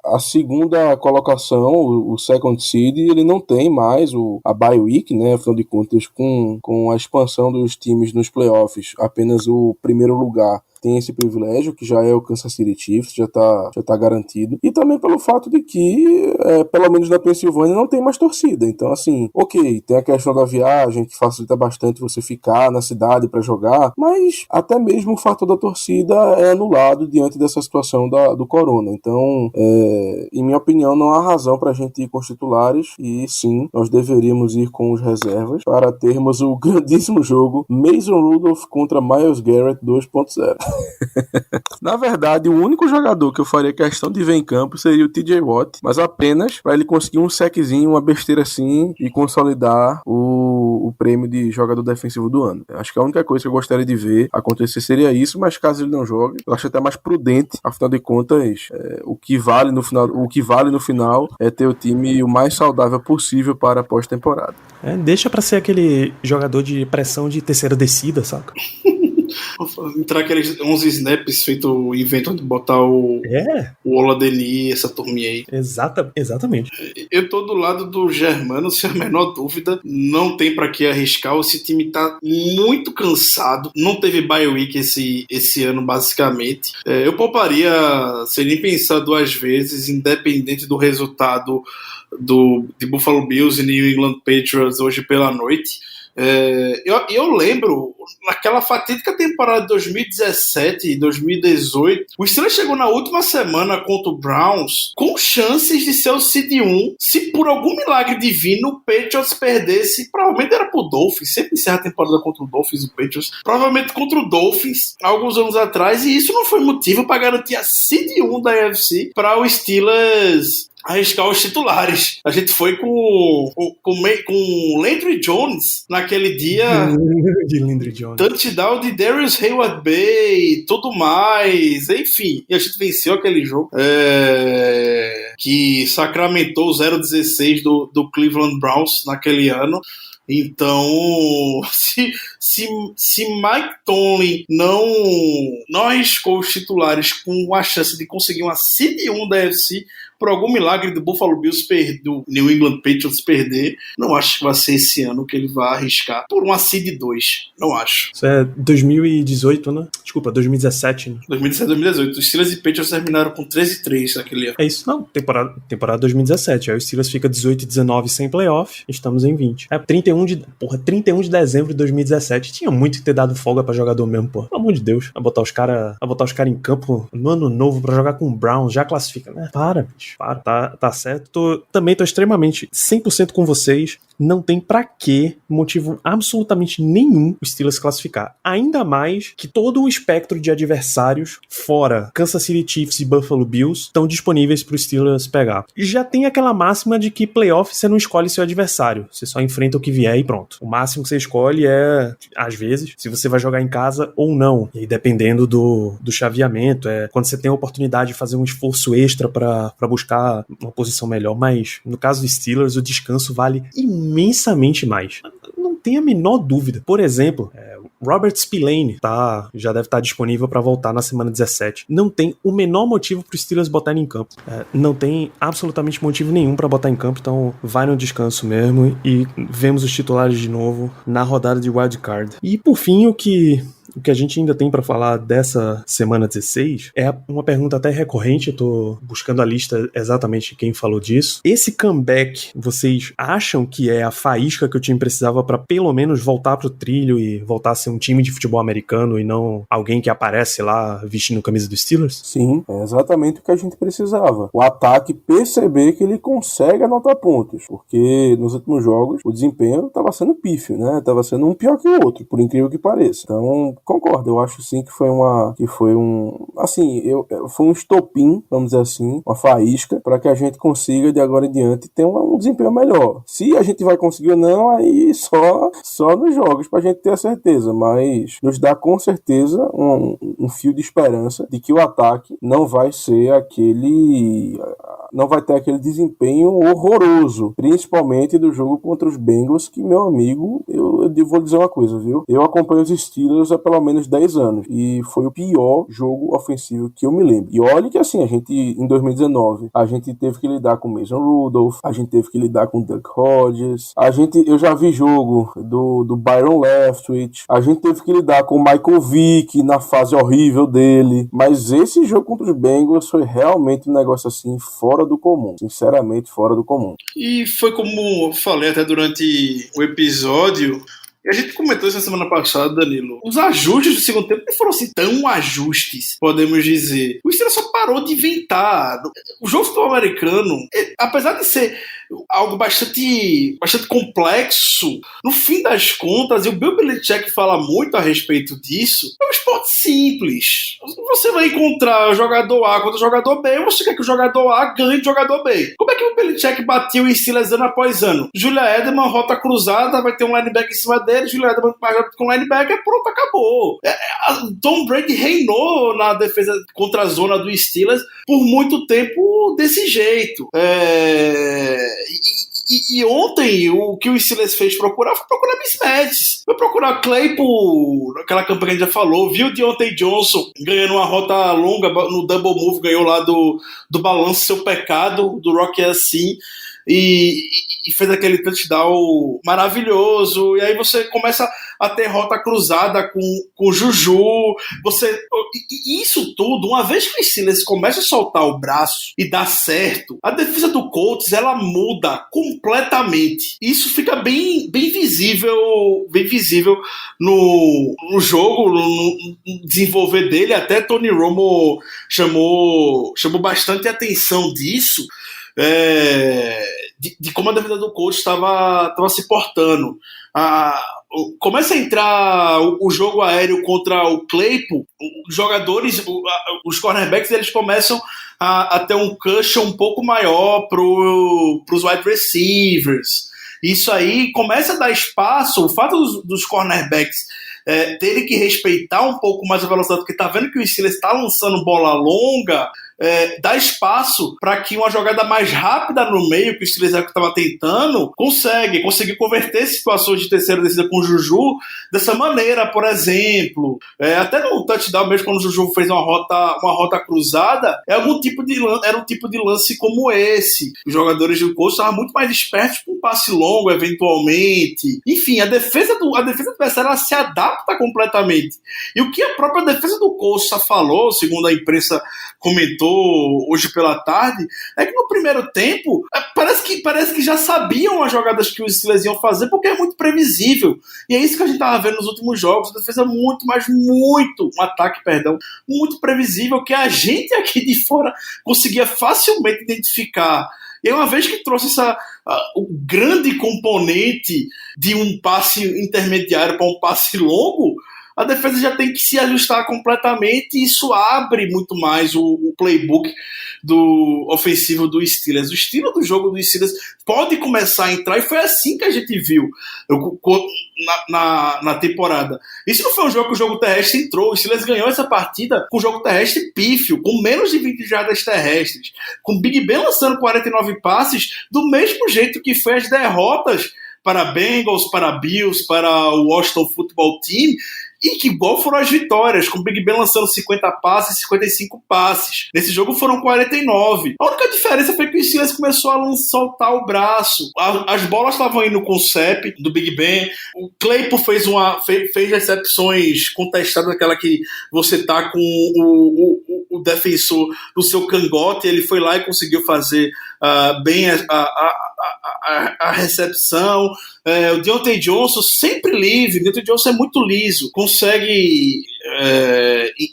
Speaker 3: a segunda colocação, o second seed, ele não tem mais a bye week, né? Afinal de contas, com a expansão dos times nos playoffs, apenas o primeiro lugar tem esse privilégio, que já é o Kansas City Chiefs, já tá garantido. E também pelo fato de que, pelo menos na Pensilvânia, não tem mais torcida. Então, assim, ok, tem a questão da viagem, que facilita bastante você ficar na cidade para jogar, mas até mesmo o fator da torcida é anulado diante dessa situação do corona. Então, em minha opinião, não há razão pra gente ir com os titulares, e sim, nós deveríamos ir com os reservas para termos o grandíssimo jogo Mason Rudolph contra Myles Garrett 2.0. Na verdade, o único jogador que eu faria questão de ver em campo seria o TJ Watt, mas apenas para ele conseguir um saquezinho, uma besteira assim, e consolidar o prêmio de jogador defensivo do ano. Acho que a única coisa que eu gostaria de ver acontecer seria isso, mas caso ele não jogue, eu acho até mais prudente, afinal de contas, o que vale no final é ter o time o mais saudável possível para a pós-temporada.
Speaker 2: Deixa pra ser aquele jogador de pressão de terceira descida, saca?
Speaker 4: Entrar aqueles 11 snaps feito invento de botar o Oladeni, essa turminha aí.
Speaker 2: Exatamente.
Speaker 4: Eu tô do lado do Germano, sem a menor dúvida. Não tem pra que arriscar. Esse time tá muito cansado. Não teve bye week esse ano, basicamente. Eu pouparia, sem nem pensar duas vezes, independente do resultado de Buffalo Bills e New England Patriots hoje pela noite. Eu lembro, naquela fatídica temporada de 2017 e 2018, o Steelers chegou na última semana contra o Browns com chances de ser o seed 1 se por algum milagre divino o Patriots perdesse. Provavelmente era pro Dolphins, sempre encerra a temporada contra o Dolphins e o Patriots, provavelmente contra o Dolphins alguns anos atrás, e isso não foi motivo para garantir a seed 1 da AFC para o Steelers arriscar os titulares. A gente foi com Landry Jones naquele dia.
Speaker 2: De Landry Jones.
Speaker 4: Touchdown de Darius Heyward-Bey, tudo mais, enfim. E a gente venceu aquele jogo que sacramentou o 0-16 do Cleveland Browns naquele ano. Então, se Mike Tomlin não arriscou os titulares com a chance de conseguir uma seed 1 da AFC, por algum milagre do Buffalo Bills do New England Patriots perder, não acho que vai ser esse ano que ele vai arriscar por uma seed 2. Não acho.
Speaker 2: Isso é 2018, né? Desculpa, 2017, né?
Speaker 4: 2017, 2018. Os Steelers e Patriots terminaram com 13-3 naquele ano.
Speaker 2: É isso, não. Temporada 2017. Aí o Steelers fica 18-19 sem playoff. Estamos em 20. 31 de dezembro de 2017. Tinha muito que ter dado folga pra jogador mesmo, pô. Pelo amor de Deus. Vai botar os caras em campo no ano novo pra jogar com o Browns. Já classifica, né? Para, bicho. Tá certo. Também tô extremamente 100% com vocês. Não tem pra que motivo absolutamente nenhum o Steelers classificar. Ainda mais que todo um espectro de adversários fora Kansas City Chiefs e Buffalo Bills estão disponíveis pro Steelers pegar. Já tem aquela máxima de que playoff você não escolhe seu adversário. Você só enfrenta o que vier e pronto. O máximo que você escolhe é, às vezes, se você vai jogar em casa ou não. E aí, dependendo do chaveamento, quando você tem a oportunidade de fazer um esforço extra pra buscar uma posição melhor. Mas no caso dos Steelers, o descanso vale imensamente mais. Não tem a menor dúvida. Por exemplo, Robert Spillane já deve estar disponível para voltar na semana 17. Não tem o menor motivo para os Steelers botarem em campo. Não tem absolutamente motivo nenhum para botar em campo, então vai no descanso mesmo e vemos os titulares de novo na rodada de wildcard. E por fim, o que a gente ainda tem pra falar dessa semana 16 é uma pergunta até recorrente, eu tô buscando a lista exatamente de quem falou disso. Esse comeback, vocês acham que é a faísca que o time precisava pra pelo menos voltar pro trilho e voltar a ser um time de futebol americano e não alguém que aparece lá vestindo a camisa dos Steelers?
Speaker 3: Sim, é exatamente o que a gente precisava. O ataque perceber que ele consegue anotar pontos, porque nos últimos jogos o desempenho estava sendo pífio, né? Tava sendo um pior que o outro, por incrível que pareça. Então, concordo, eu acho sim que foi um estopim, vamos dizer assim, uma faísca, para que a gente consiga de agora em diante ter um desempenho melhor. Se a gente vai conseguir ou não, aí só nos jogos pra gente ter a certeza, mas nos dá com certeza um fio de esperança de que o ataque não vai ter aquele desempenho horroroso, principalmente do jogo contra os Bengals, que, meu amigo, eu vou dizer uma coisa, viu? Eu acompanho os Steelers há pelo menos 10 anos e foi o pior jogo ofensivo que eu me lembro. E olha que assim, a gente, em 2019, a gente teve que lidar com Mason Rudolph, a gente teve que lidar com Duck Hodges, eu já vi jogo do Byron Leftwich, a gente teve que lidar com o Michael Vick na fase horrível dele, mas esse jogo contra os Bengals foi realmente um negócio assim, fora do comum, sinceramente fora do comum.
Speaker 4: E foi como eu falei até durante o episódio, e a gente comentou isso na semana passada, Danilo. Os ajustes do segundo tempo não foram assim tão ajustes, podemos dizer. O Steelers só parou de inventar. O jogo futebol americano, apesar de ser algo bastante complexo, no fim das contas, e o Bill Belichick fala muito a respeito disso, é um esporte simples. Você vai encontrar o jogador A contra o jogador B, ou você quer que o jogador A ganhe do jogador B. Como é que o Belichick bateu em Steelers ano após ano? Julia Edelman, rota cruzada, vai ter um linebacker em cima dele, Julia Edelman com linebacker, pronto, acabou. Tom Brady reinou na defesa contra a zona dos Steelers por muito tempo desse jeito. E ontem o que o Steelers fez foi procurar mismatches. Foi procurar Claypool, aquela campanha que a gente já falou, viu Deontay Johnson ganhando uma rota longa no double move, ganhou lá do balanço seu pecado, do Rock assim, e fez aquele touchdown maravilhoso. E aí você começa a ter rota cruzada com o Juju. E isso tudo, uma vez que o Steelers começa a soltar o braço e dá certo, a defesa do Colts ela muda completamente. Isso fica bem visível no jogo, no desenvolver dele. Até Tony Romo chamou bastante atenção disso. De como a defesa do Colts estava se portando. Começa a entrar o jogo aéreo contra o Claypool, os jogadores, os cornerbacks, eles começam a ter um cushion um pouco maior para os wide receivers. Isso aí começa a dar espaço. O fato dos cornerbacks terem que respeitar um pouco mais a velocidade, porque tá vendo que o Steelers está lançando bola longa, dá espaço para que uma jogada mais rápida no meio, que o Steelers estava tentando, conseguir converter situações de terceira descida com o Juju dessa maneira, por exemplo. Até no touchdown mesmo, quando o Juju fez uma rota cruzada, era um tipo de lance como esse. Os jogadores do Colts estavam muito mais espertos com um passe longo, eventualmente. Enfim, a defesa adversária ela se adapta completamente. E o que a própria defesa do Colts falou, segundo a imprensa comentou hoje pela tarde, é que no primeiro tempo parece que já sabiam as jogadas que os Steelers iam fazer, porque é muito previsível. E é isso que a gente estava vendo nos últimos jogos. A defesa um ataque, muito previsível, que a gente aqui de fora conseguia facilmente identificar. E uma vez que trouxe o grande componente de um passe intermediário para um passe longo, a defesa já tem que se ajustar completamente, e isso abre muito mais o playbook do ofensivo do Steelers. O estilo do jogo do Steelers pode começar a entrar, e foi assim que a gente viu na temporada. Isso não foi um jogo que o jogo terrestre entrou. O Steelers ganhou essa partida com o jogo terrestre pífio, com menos de 20 jardas terrestres, com Big Ben lançando 49 passes, do mesmo jeito que foi as derrotas para Bengals, para Bills, para o Washington Football Team, e que igual foram as vitórias, com o Big Ben lançando 50 passes, 55 passes. Nesse jogo foram 49. A única diferença foi que o Steelers começou a soltar o braço. As bolas estavam indo com o CEP do Big Ben. O Claypool fez recepções contestadas, aquela que você tá com o defensor no seu cangote. Ele foi lá e conseguiu fazer bem a recepção. O Deontay Johnson sempre livre. O Deontay Johnson é muito liso, consegue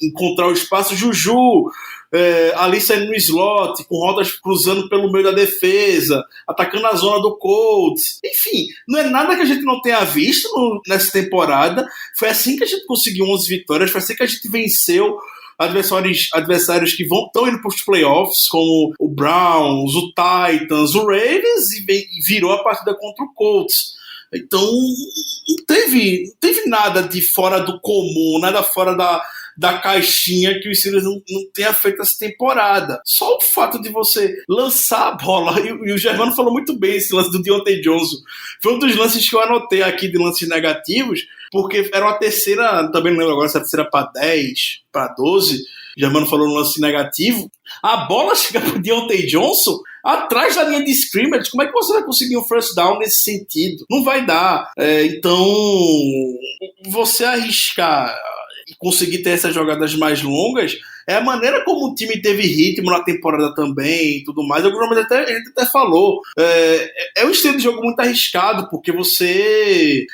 Speaker 4: encontrar o espaço. Juju ali saindo no slot, com rodas cruzando pelo meio da defesa, atacando a zona do Colts. Enfim, não é nada que a gente não tenha visto nessa temporada. Foi assim que a gente conseguiu 11 vitórias, foi assim que a gente venceu adversários que estão indo para os playoffs, como o Browns, o Titans, o Ravens, e virou a partida contra o Colts. Então, não teve nada de fora do comum, nada fora da caixinha que o Steelers não tenha feito essa temporada. Só o fato de você lançar a bola, e o Germano falou muito bem esse lance do Deontay Johnson. Foi um dos lances que eu anotei aqui de lances negativos, porque era uma terceira, também não lembro agora se era terceira para 10, para 12, o Germano falou no lance negativo. A bola chega pro Deontay Johnson atrás da linha de scrimmage. Como é que você vai conseguir um first down nesse sentido? Não vai dar. Então, você arriscar e conseguir ter essas jogadas mais longas é a maneira como o time teve ritmo na temporada também e tudo mais. Alguns momentos a gente até falou. É um estilo de jogo muito arriscado, porque você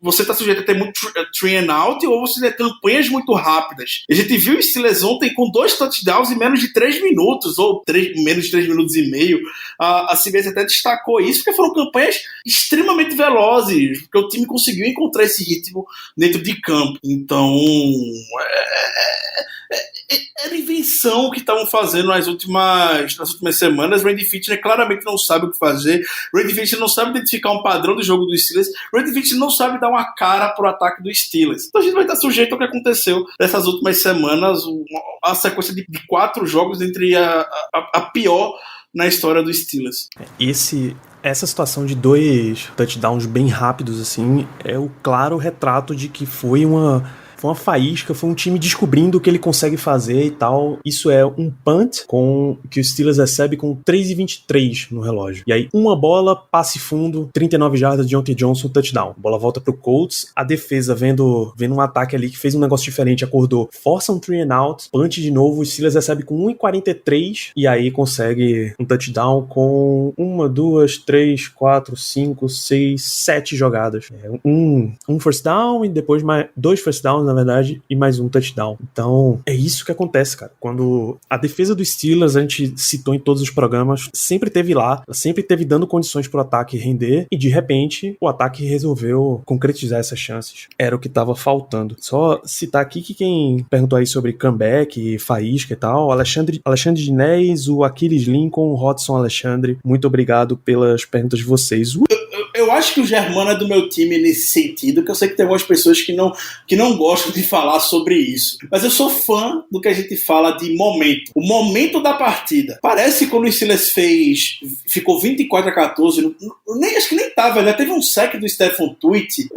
Speaker 4: está sujeito a ter muito three and out, ou você tem campanhas muito rápidas. A gente viu o Steelers ontem com 2 touchdowns em menos de 3 minutos, ou menos de 3 minutos e meio. A CBS até destacou isso, porque foram campanhas extremamente velozes, porque o time conseguiu encontrar esse ritmo dentro de campo. Então, era invenção o que estavam fazendo nas últimas semanas. Randy Fichtner claramente não sabe o que fazer. Randy Fichtner não sabe identificar um padrão do jogo dos Steelers. Randy Fichtner não sabe dar uma cara pro ataque dos Steelers. Então a gente vai estar sujeito ao que aconteceu nessas últimas semanas, a sequência de 4 jogos entre a pior na história dos Steelers.
Speaker 2: Essa situação de 2 touchdowns bem rápidos, assim, é o claro retrato de que foi uma faísca, foi um time descobrindo o que ele consegue fazer e tal. Isso é um punt que o Steelers recebe com 3:23 no relógio. E aí, uma bola, passe fundo, 39 jardas de Deontay Johnson, touchdown. A bola volta pro Colts, a defesa vendo um ataque ali que fez um negócio diferente, acordou, força um 3 and out, punt de novo, o Steelers recebe com 1:43 e aí consegue um touchdown com 1, 2, 3, 4, 5, 6, 7 jogadas. Um first down e depois mais 2 first downs, na verdade, e mais um touchdown. Então, é isso que acontece, cara. Quando a defesa dos Steelers, a gente citou em todos os programas, sempre teve lá, sempre teve dando condições pro ataque render, e de repente, o ataque resolveu concretizar essas chances. Era o que tava faltando. Só citar aqui que quem perguntou aí sobre comeback, faísca e tal, Alexandre Dinés, o Aquiles Lincoln, o Hodson Alexandre, muito obrigado pelas perguntas de vocês.
Speaker 4: Eu acho que o Germano é do meu time nesse sentido, que eu sei que tem algumas pessoas que não gostam de falar sobre isso. Mas eu sou fã do que a gente fala de momento. O momento da partida. Parece que quando o Steelers ficou 24-14, acho que nem tava, né? Teve um sack do Stephen Tuitt,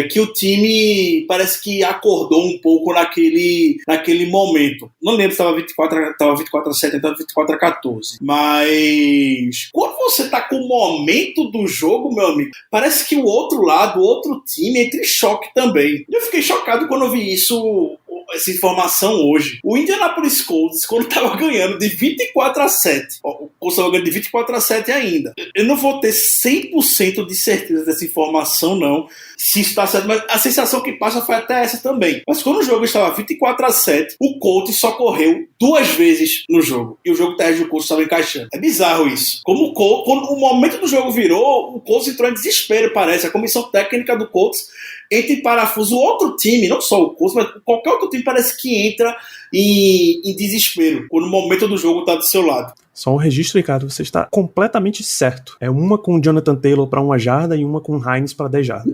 Speaker 4: que o time parece que acordou um pouco naquele momento. Não lembro se estava 24-7, então 24-14. Mas quando você tá com o momento do jogo, meu amigo, parece que o outro lado, o outro time entra em choque também. Eu fiquei chocado quando eu vi essa informação hoje. O Indianapolis Colts, quando estava ganhando de 24-7, o Colts estava ganhando de 24-7 ainda. Eu não vou ter 100% de certeza dessa informação, não, se isso está certo, mas a sensação que passa foi até essa também. Mas quando o jogo estava 24-7, o Colts só correu 2 vezes no jogo, e o jogo terrestre do Colts estava encaixando. É bizarro isso. Quando o momento do jogo virou, o Colts entrou em desespero, parece. A comissão técnica do Colts entra em parafuso. O outro time, não só o Colts, mas qualquer outro time parece que entra em desespero quando o momento do jogo está do seu lado.
Speaker 2: Só um registro, Ricardo, você está completamente certo. É uma com o Jonathan Taylor para 1 jarda e uma com o Hines para 10 jardas.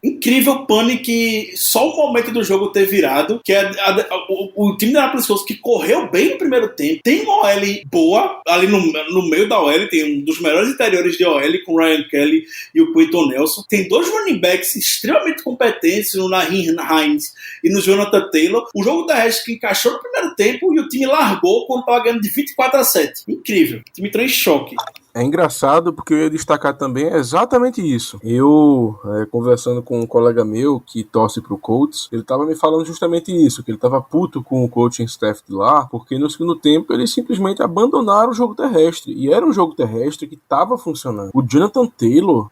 Speaker 4: Incrível pane que só o momento do jogo ter virado, que o time da Indianapolis Colts, que correu bem no primeiro tempo, tem uma OL boa, ali no meio da OL, tem um dos melhores interiores de OL, com o Ryan Kelly e o Quentin Nelson, tem 2 running backs extremamente competentes, no Naheem Hines e no Jonathan Taylor. O jogo terrestre que encaixou no primeiro tempo e o time largou quando estava ganhando de 24-7. Incrível. O time entrou em choque.
Speaker 3: É engraçado porque eu ia destacar também exatamente isso. Eu, conversando com um colega meu que torce pro Colts, ele tava me falando justamente isso, que ele tava puto com o coaching staff de lá, porque no segundo tempo eles simplesmente abandonaram o jogo terrestre. E era um jogo terrestre que tava funcionando. O Jonathan Taylor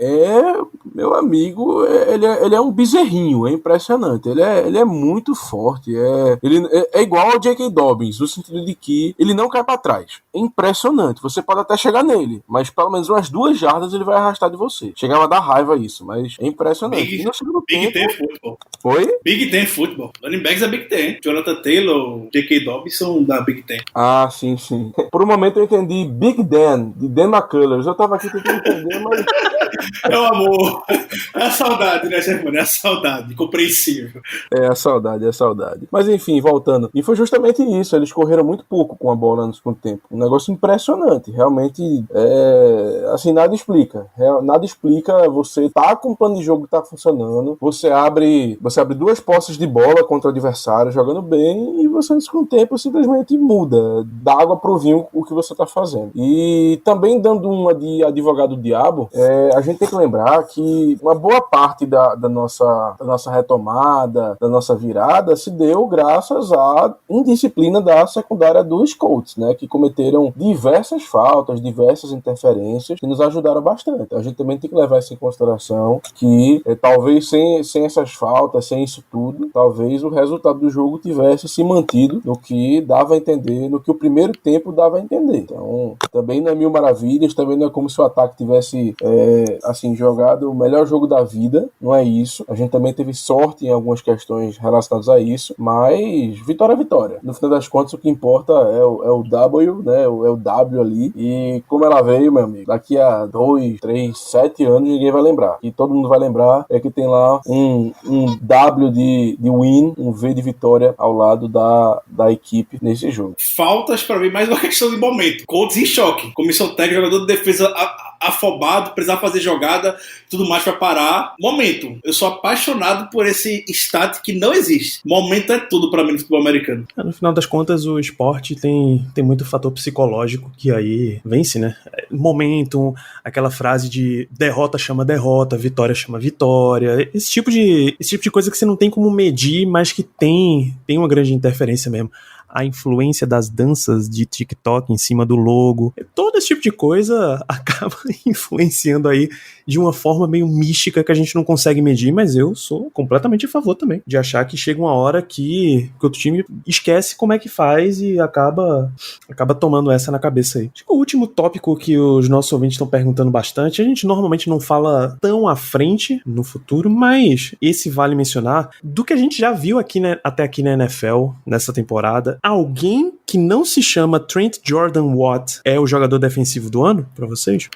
Speaker 3: meu amigo, ele é um bezerrinho, é impressionante. Ele é muito forte, ele é igual ao J.K. Dobbins, no sentido de que ele não cai pra trás. É impressionante, você pode até chegar nele, mas pelo menos umas 2 jardas ele vai arrastar de você. Chegava a dar raiva isso, mas é impressionante.
Speaker 4: Big
Speaker 3: tempo...
Speaker 4: Ten Football.
Speaker 3: Foi?
Speaker 4: Big Ten Football. Running backs da Big Ten. Jonathan Taylor, J.K. Dobbins são da Big Ten.
Speaker 3: Ah, sim. Por um momento eu entendi Big Dan, de Dan McCullers. Eu tava aqui tentando entender, mas...
Speaker 4: Meu amor, é a saudade, né, Germano? É a saudade, compreensível.
Speaker 3: É a saudade. Mas enfim, voltando. E foi justamente isso, eles correram muito pouco com a bola no segundo tempo. Um negócio impressionante, realmente, assim, nada explica. Nada explica, você tá com um plano de jogo que tá funcionando, você abre 2 posses de bola contra o adversário, jogando bem, e você no segundo tempo simplesmente muda, dá água pro vinho o que você tá fazendo. E também dando uma de advogado do diabo, a gente tem que lembrar que uma boa parte da nossa retomada, da nossa virada, se deu graças à indisciplina da secundária dos Colts, né, que cometeram diversas faltas, diversas interferências, que nos ajudaram bastante. A gente também tem que levar isso em consideração, que talvez sem essas faltas, sem isso tudo, talvez o resultado do jogo tivesse se mantido no que dava a entender, no que o primeiro tempo dava a entender. Então, também não é mil maravilhas, também não é como se o ataque tivesse assim, jogado melhor jogo da vida, não é isso. A gente também teve sorte em algumas questões relacionadas a isso, mas vitória é vitória. No final das contas, o que importa é o W, né? É o W ali. E como ela veio, meu amigo, daqui a 2, 3, 7 anos ninguém vai lembrar. E todo mundo vai lembrar é que tem lá um W de win, um V de vitória ao lado da equipe nesse jogo.
Speaker 4: Faltas pra mim mais uma questão de momento. Colts em choque. Comissão técnica, jogador de defesa afobado, precisar fazer jogada, tudo mais pra parar. Momento. Eu sou apaixonado por esse stat que não existe. Momento é tudo pra mim no futebol americano.
Speaker 2: No final das contas, o esporte tem muito fator psicológico que aí vence, né? Momento, aquela frase de derrota chama derrota, vitória chama vitória. Esse tipo de coisa que você não tem como medir, mas que tem uma grande interferência mesmo. A influência das danças de TikTok em cima do logo, todo esse tipo de coisa acaba influenciando aí de uma forma meio mística que a gente não consegue medir, mas eu sou completamente a favor também, de achar que chega uma hora que o outro time esquece como é que faz e acaba tomando essa na cabeça aí. O último tópico que os nossos ouvintes estão perguntando bastante, a gente normalmente não fala tão à frente no futuro, mas esse vale mencionar, do que a gente já viu aqui, né, até aqui na NFL, nessa temporada, alguém que não se chama Trent Jordan Watt é o jogador defensivo do ano, pra vocês?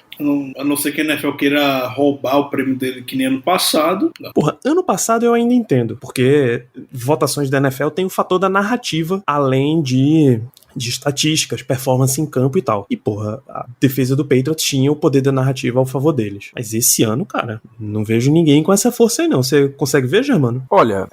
Speaker 4: A não ser que a NFL queira roubar o prêmio dele que nem ano passado. Não.
Speaker 2: Porra, ano passado eu ainda entendo, porque votações da NFL tem o fator da narrativa, além de estatísticas, performance em campo e tal. E, porra, a defesa do Patriots tinha o poder da narrativa ao favor deles. Mas esse ano, cara, não vejo ninguém com essa força aí, não. Você consegue ver, Germano?
Speaker 3: Olha,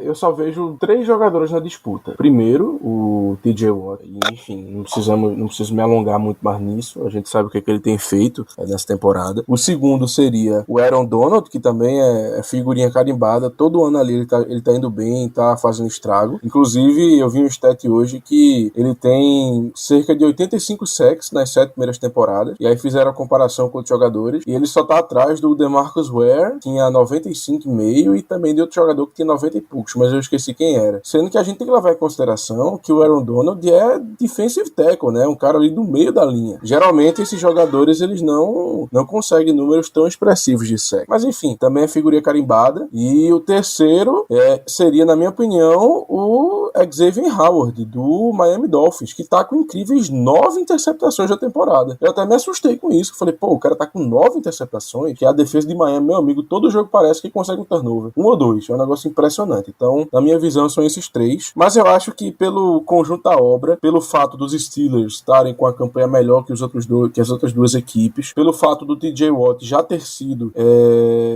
Speaker 3: eu só vejo 3 jogadores na disputa. Primeiro, o TJ Watt. E, enfim, não preciso me alongar muito mais nisso. A gente sabe o que ele tem feito nessa temporada. O segundo seria o Aaron Donald, que também é figurinha carimbada. Todo ano ali ele tá indo bem, tá fazendo estrago. Inclusive, eu vi um stat hoje que ele tem cerca de 85 sacks nas 7 primeiras temporadas, e aí fizeram a comparação com os jogadores, e ele só tá atrás do DeMarcus Ware, que tinha 95,5, e também de outro jogador que tinha 90 e poucos, mas eu esqueci quem era. Sendo que a gente tem que levar em consideração que o Aaron Donald é defensive tackle, né? Um cara ali do meio da linha. Geralmente esses jogadores, eles não conseguem números tão expressivos de sack. Mas enfim, também é figurinha carimbada. E o terceiro seria, na minha opinião, o Xavier Howard, do Miami Dolphins, que tá com incríveis 9 interceptações da temporada. Eu até me assustei com isso. Falei, pô, o cara tá com 9 interceptações, que é a defesa de Miami, meu amigo, todo jogo parece que consegue um turnover. 1 ou 2. É um negócio impressionante. Então, na minha visão, são esses 3. Mas eu acho que pelo conjunto da obra, pelo fato dos Steelers estarem com a campanha melhor que as outras duas equipes, pelo fato do TJ Watt já ter sido,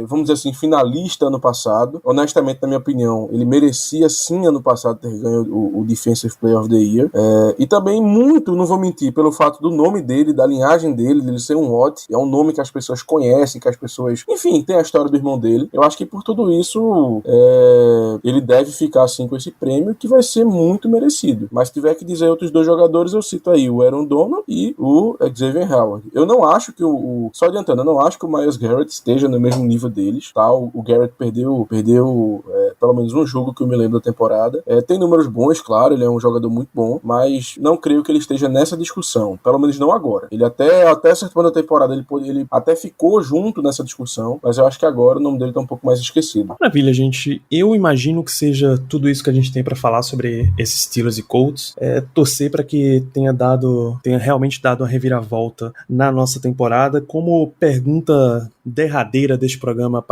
Speaker 3: vamos dizer assim, finalista ano passado, honestamente, na minha opinião, ele merecia sim ano passado ter ganho o Defensive Player of the Year. E também muito, não vou mentir, pelo fato do nome dele, da linhagem dele ser um Watt, é um nome que as pessoas conhecem, que as pessoas, enfim, tem a história do irmão dele. Eu acho que por tudo isso ele deve ficar assim com esse prêmio, que vai ser muito merecido. Mas se tiver que dizer outros 2 jogadores, eu cito aí o Aaron Donald e o Xavier Howard. Eu não acho que só adiantando, eu não acho que o Myles Garrett esteja no mesmo nível deles, tá? O Garrett perdeu pelo menos um jogo que eu me lembro da temporada. Tem números bons, claro, ele é um jogador muito bom, mas não creio que ele esteja nessa discussão, pelo menos não agora. Ele até certo ponto da temporada, ele até ficou junto nessa discussão, mas eu acho que agora o nome dele tá um pouco mais esquecido.
Speaker 2: Maravilha, gente. Eu imagino que seja tudo isso que a gente tem pra falar sobre esses Steelers e Colts. Torcer pra que tenha realmente dado uma reviravolta na nossa temporada. Como pergunta derradeira deste programa,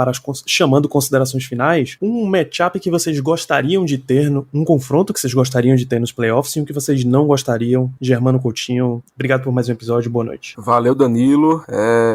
Speaker 2: chamando considerações finais, um matchup que vocês gostariam de ter, um confronto que vocês gostariam de ter nos playoffs e um que vocês não gostariam. Germano Coutinho, obrigado por mais um episódio, boa noite.
Speaker 3: Valeu, Danilo.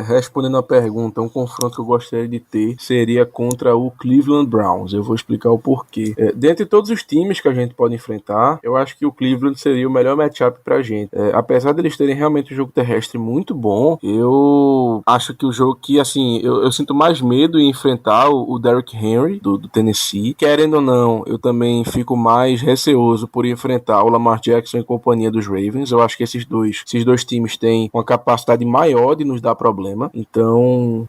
Speaker 3: Respondendo a pergunta, um confronto que eu gostaria de ter seria contra o Cleveland Browns. Eu vou explicar o porquê. Dentre todos os times que a gente pode enfrentar, eu acho que o Cleveland seria o melhor matchup pra gente. Apesar deles terem realmente um jogo terrestre muito bom, eu acho que o jogo que, assim, eu sinto mais medo em enfrentar o Derrick Henry, do Tennessee. Querendo ou não, eu também fico mais receoso por enfrentar o Lamar Jackson em companhia dos Ravens. Eu acho que esses dois times têm uma capacidade maior de nos dar problema. Então,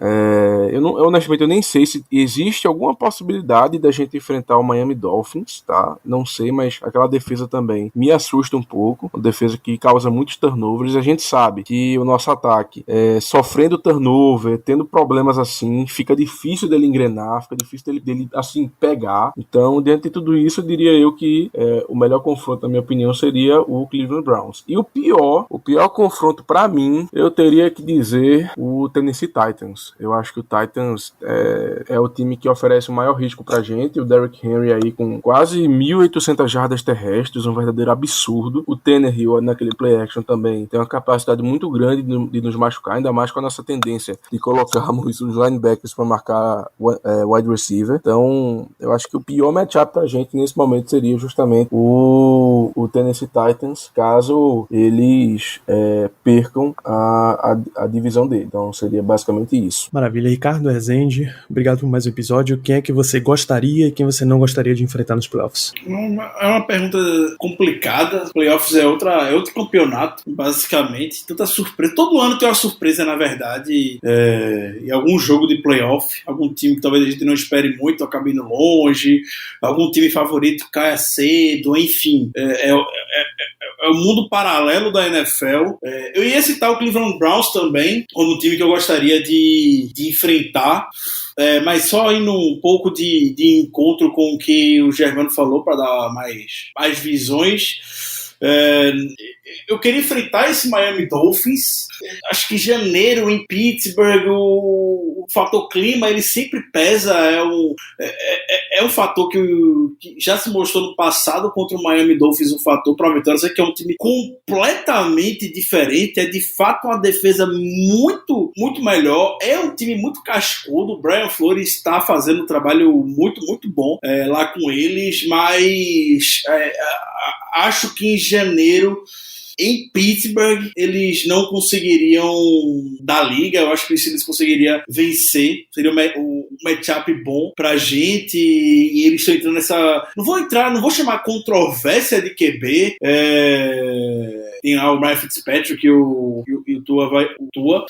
Speaker 3: honestamente, eu nem sei se existe alguma possibilidade da gente enfrentar o Miami Dolphins, tá? Não sei, mas aquela defesa também me assusta um pouco. Uma defesa que causa muitos turnovers. A gente sabe que o nosso ataque, sofrendo turnover, tendo problemas assim, fica difícil dele engrenar, fica difícil dele assim, pegar. Então, diante de tudo isso, eu diria eu que o melhor confronto, na minha opinião, seria o Cleveland Browns. E o pior confronto pra mim, eu teria que dizer o Tennessee Titans. Eu acho que o Titans é o time que oferece o maior risco pra gente. O Derrick Henry aí com quase 1.800 jardas terrestres, um verdadeiro absurdo. O Tannehill naquele play action também tem uma capacidade muito grande de nos machucar, ainda mais com a nossa tendência de colocarmos os linebackers para marcar wide receiver. Então, eu acho que o pior matchup pra gente nesse momento seria justamente o Tennessee Titans, caso eles percam a divisão dele. Então, seria basicamente isso.
Speaker 2: Maravilha. Ricardo Rezende, obrigado por mais um episódio. Quem é que você gostaria e quem você não gostaria de enfrentar nos playoffs?
Speaker 4: É uma pergunta complicada. Playoffs é outro campeonato, basicamente. Tanta surpresa. Todo ano tem uma surpresa, na verdade, em algum jogo de playoff. Algum time que talvez a gente não espere muito, acabe indo longe. Algum time favorito caia cedo. Enfim, é o mundo paralelo da NFL. Eu ia citar o Cleveland Browns também, como um time que eu gostaria de enfrentar. Mas só indo um pouco de encontro com o que o Germano falou, para dar mais visões. Eu queria enfrentar esse Miami Dolphins. Acho que janeiro em Pittsburgh, o fator clima ele sempre pesa. É um fator que já se mostrou no passado contra o Miami Dolphins, um fator para a vitória. Sei que é um time completamente diferente, é de fato uma defesa muito, muito melhor, é um time muito cascudo. O Brian Flores está fazendo um trabalho muito, muito bom lá com eles, mas acho que em janeiro em Pittsburgh eles não conseguiriam dar liga. Eu acho que eles conseguiriam vencer. Seria um matchup bom pra gente. E eles estão entrando nessa... Não vou chamar controvérsia de QB. Tem lá o Ryan Fitzpatrick e o Tua.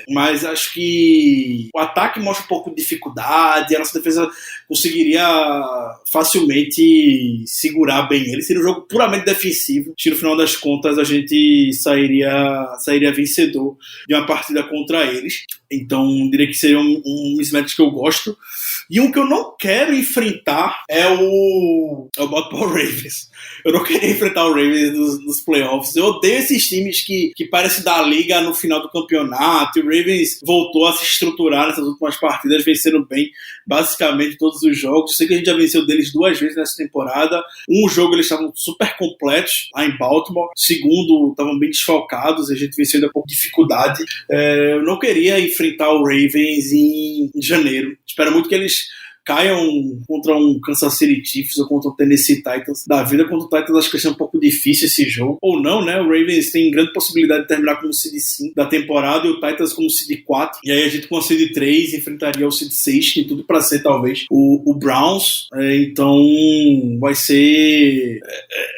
Speaker 4: Mas acho que o ataque mostra um pouco de dificuldade. A nossa defesa conseguiria facilmente segurar bem ele. Seria um jogo puramente defensivo. No final das contas, a gente sairia vencedor de uma partida contra eles. Então, diria que seria um mismatch que eu gosto. E um que eu não quero enfrentar é o Baltimore Ravens. Eu não queria enfrentar o Ravens nos playoffs. Eu odeio esses times que parecem dar liga no final do campeonato. E o Ravens voltou a se estruturar nessas últimas partidas, vencendo bem basicamente todos os jogos. Eu sei que a gente já venceu deles 2 vezes nessa temporada. Um jogo eles estavam super completos lá em Baltimore. Segundo, estavam bem desfalcados. A gente venceu ainda com dificuldade. Eu não queria enfrentar o Ravens em janeiro. Espero muito que eles caiam contra um Kansas City Chiefs ou contra o Tennessee Titans da vida. Contra o Titans acho que vai ser um pouco difícil esse jogo, ou não, né? O Ravens tem grande possibilidade de terminar como seed 5 da temporada e o Titans como seed 4, e aí a gente com a seed 3 enfrentaria o seed 6, tem tudo para ser talvez o Browns. Então vai ser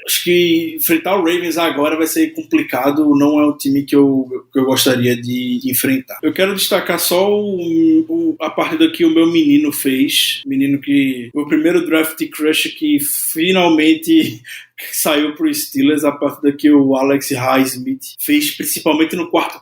Speaker 4: acho que enfrentar o Ravens agora vai ser complicado. Não é um time que eu gostaria de enfrentar. Eu quero destacar só a partida que o meu menino fez. Menino que foi o primeiro draft crush que finalmente saiu pro Steelers, a partida que o Alex Highsmith fez, principalmente no quarto.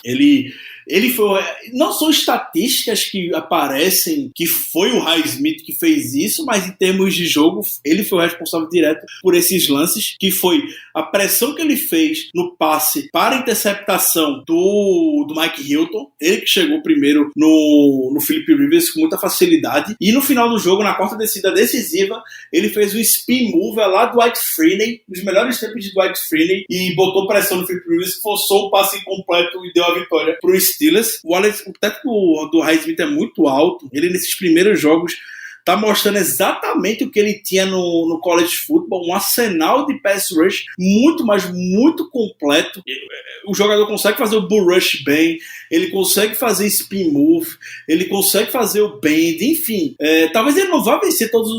Speaker 4: Ele foi... Não são estatísticas que aparecem que foi o Highsmith que fez isso, mas em termos de jogo, ele foi o responsável direto por esses lances, que foi a pressão que ele fez no passe para a interceptação do Mike Hilton. Ele que chegou primeiro no Philip Rivers com muita facilidade. E no final do jogo, na quarta descida decisiva, ele fez um spin move lá do Dwight Freeney, os melhores tempos de Dwight Freeney, e botou pressão no Philip Rivers, forçou o passe incompleto e deu a vitória pro Steelers. O teto do Highsmith é muito alto. Ele, nesses primeiros jogos, tá mostrando exatamente o que ele tinha no college football, um arsenal de pass rush muito, mas muito completo. O jogador consegue fazer o bull rush bem, ele consegue fazer spin move, ele consegue fazer o bend, enfim. Talvez ele não vá vencer todos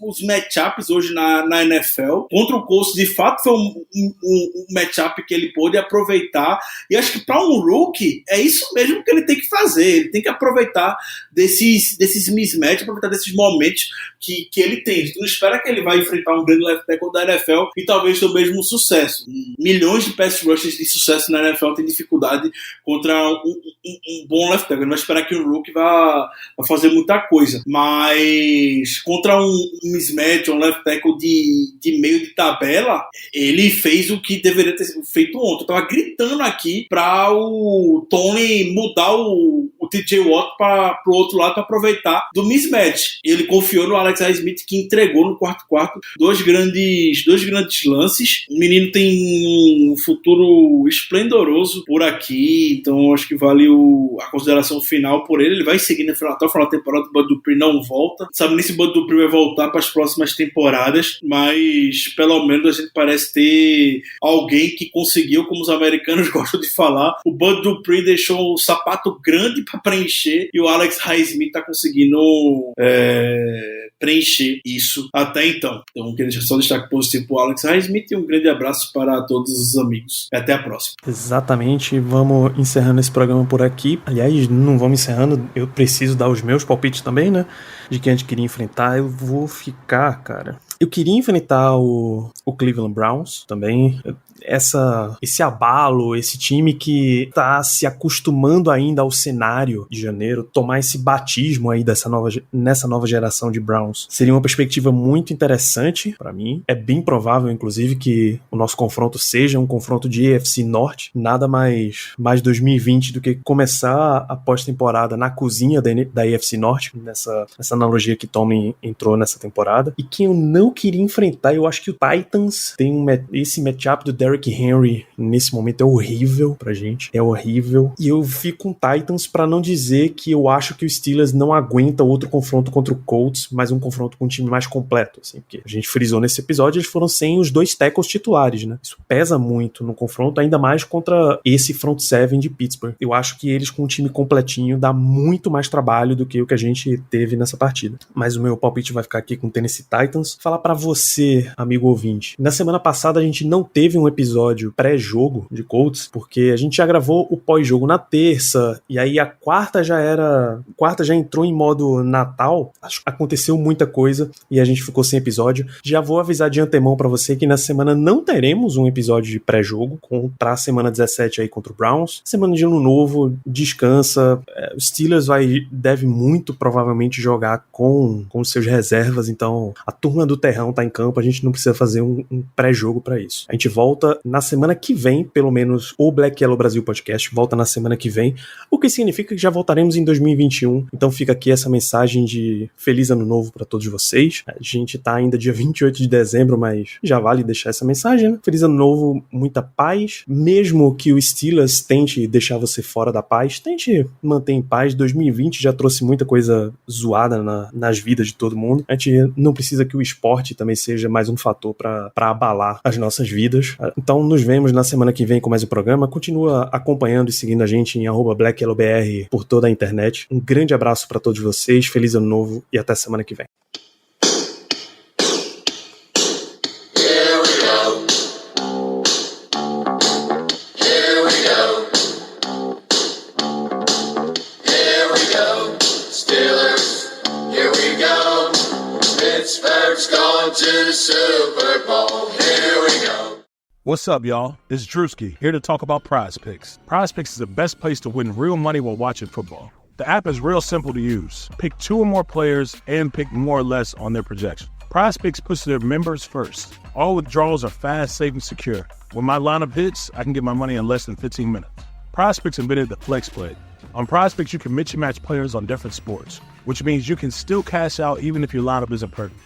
Speaker 4: os matchups hoje na NFL. Contra o Colts, de fato, foi um matchup que ele pôde aproveitar, e acho que para um rookie, é isso mesmo que ele tem que fazer. Ele tem que aproveitar desses mismatches, aproveitar desses momentos momentos que ele tem. Tu não espera que ele vai enfrentar um grande left tackle da NFL e talvez ter o mesmo sucesso. Milhões de pass rushers de sucesso na NFL têm dificuldade contra um bom left tackle. Não vai esperar que o rookie vá fazer muita coisa. Mas contra um mismatch, um left tackle de meio de tabela, ele fez o que deveria ter feito ontem. Eu tava gritando aqui para o Tony mudar o TJ Watt para o outro lado para aproveitar do mismatch. Ele confiou no Alex Highsmith, que entregou no quarto dois grandes lances. O menino tem um futuro esplendoroso por aqui, então acho que vale a consideração final por ele. Ele vai seguir até o final da temporada. O Bud Dupree não volta. Sabe nem se o Bud Dupree vai voltar para as próximas temporadas, mas pelo menos a gente parece ter alguém que conseguiu, como os americanos gostam de falar. O Bud Dupree deixou um sapato grande para preencher e o Alex Highsmith está conseguindo preencher isso até então. Então, queria deixar só destaque positivo para o Alex Highsmith e um grande abraço para todos os amigos. Até a próxima.
Speaker 2: Exatamente, vamos encerrando esse programa por aqui. Aliás, não vamos encerrando, eu preciso dar os meus palpites também, né? De quem a gente queria enfrentar. Eu vou ficar, cara. Eu queria enfrentar o Cleveland Browns também. Esse abalo, esse time que tá se acostumando ainda ao cenário de janeiro, tomar esse batismo aí nessa nova geração de Browns, seria uma perspectiva muito interessante pra mim. É bem provável, inclusive, que o nosso confronto seja um confronto de AFC Norte, nada mais 2020 do que começar a pós-temporada na cozinha da AFC Norte, nessa analogia que Tomlin entrou nessa temporada. E quem eu não queria enfrentar, eu acho que o Titans tem esse matchup do Derrick Henry nesse momento é horrível pra gente, é horrível, e eu fico com Titans pra não dizer que eu acho que o Steelers não aguenta outro confronto contra o Colts, mas um confronto com um time mais completo, assim, porque a gente frisou nesse episódio, eles foram sem os 2 tackles titulares, né, isso pesa muito no confronto, ainda mais contra esse front seven de Pittsburgh. Eu acho que eles com um time completinho dá muito mais trabalho do que o que a gente teve nessa partida, mas o meu palpite vai ficar aqui com o Tennessee Titans. Falar pra você, amigo ouvinte, na semana passada a gente não teve um episódio pré-jogo de Colts, porque a gente já gravou o pós-jogo na terça, e aí a quarta já entrou em modo Natal, aconteceu muita coisa, e a gente ficou sem episódio. Já vou avisar de antemão pra você que na semana não teremos um episódio de pré-jogo, pra semana 17 aí contra o Browns. Semana de ano novo, descansa, o Steelers deve muito provavelmente jogar com os seus reservas, então a turma do terrão tá em campo, a gente não precisa fazer um pré-jogo pra isso. A gente volta na semana que vem, pelo menos o Black Yellow Brasil Podcast volta na semana que vem, o que significa que já voltaremos em 2021, então fica aqui essa mensagem de Feliz Ano Novo para todos vocês. A gente tá ainda dia 28 de dezembro, mas já vale deixar essa mensagem, né? Feliz Ano Novo, muita paz, mesmo que o Steelers tente deixar você fora da paz, tente manter em paz. 2020 já trouxe muita coisa zoada nas vidas de todo mundo, a gente não precisa que o esporte também seja mais um fator para abalar as nossas vidas. Então nos vemos na semana que vem com mais um programa. Continua acompanhando e seguindo a gente em @BlackYellowBR por toda a internet. Um grande abraço para todos vocês, feliz ano novo e até semana que vem.
Speaker 5: Pittsburgh's going to the Super Bowl. Here we go.
Speaker 6: What's up, y'all? This is Drewski, here to talk about Prize Picks. Prize Picks is the best place to win real money while watching football. The app is real simple to use. Pick 2 or more players and pick more or less on their projection. Prize Picks puts their members first. All withdrawals are fast, safe, and secure. When my lineup hits, I can get my money in less than 15 minutes. Prize Picks invented the Flex Play. On Prize Picks, you can mix and match players on different sports, which means you can still cash out even if your lineup isn't perfect.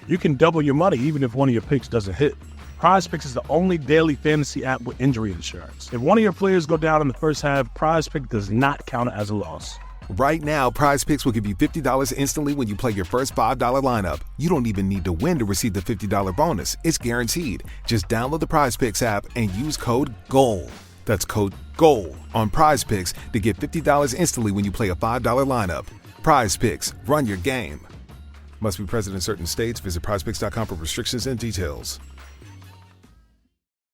Speaker 6: You can double your money even if one of your picks doesn't hit. Prize Picks is the only daily fantasy app with injury insurance. If one of your players go down in the first half, Prize Pick does not count it as a loss.
Speaker 7: Right now, Prize Picks will give you $50 instantly when you play your first $5 lineup. You don't even need to win to receive the $50 bonus. It's guaranteed. Just download the Prize Picks app and use code GOAL. That's code GOAL on Prize Picks to get $50 instantly when you play a $5 lineup. Prize Picks, run your game. Must be present in certain states. Visit prizepicks.com for restrictions and details.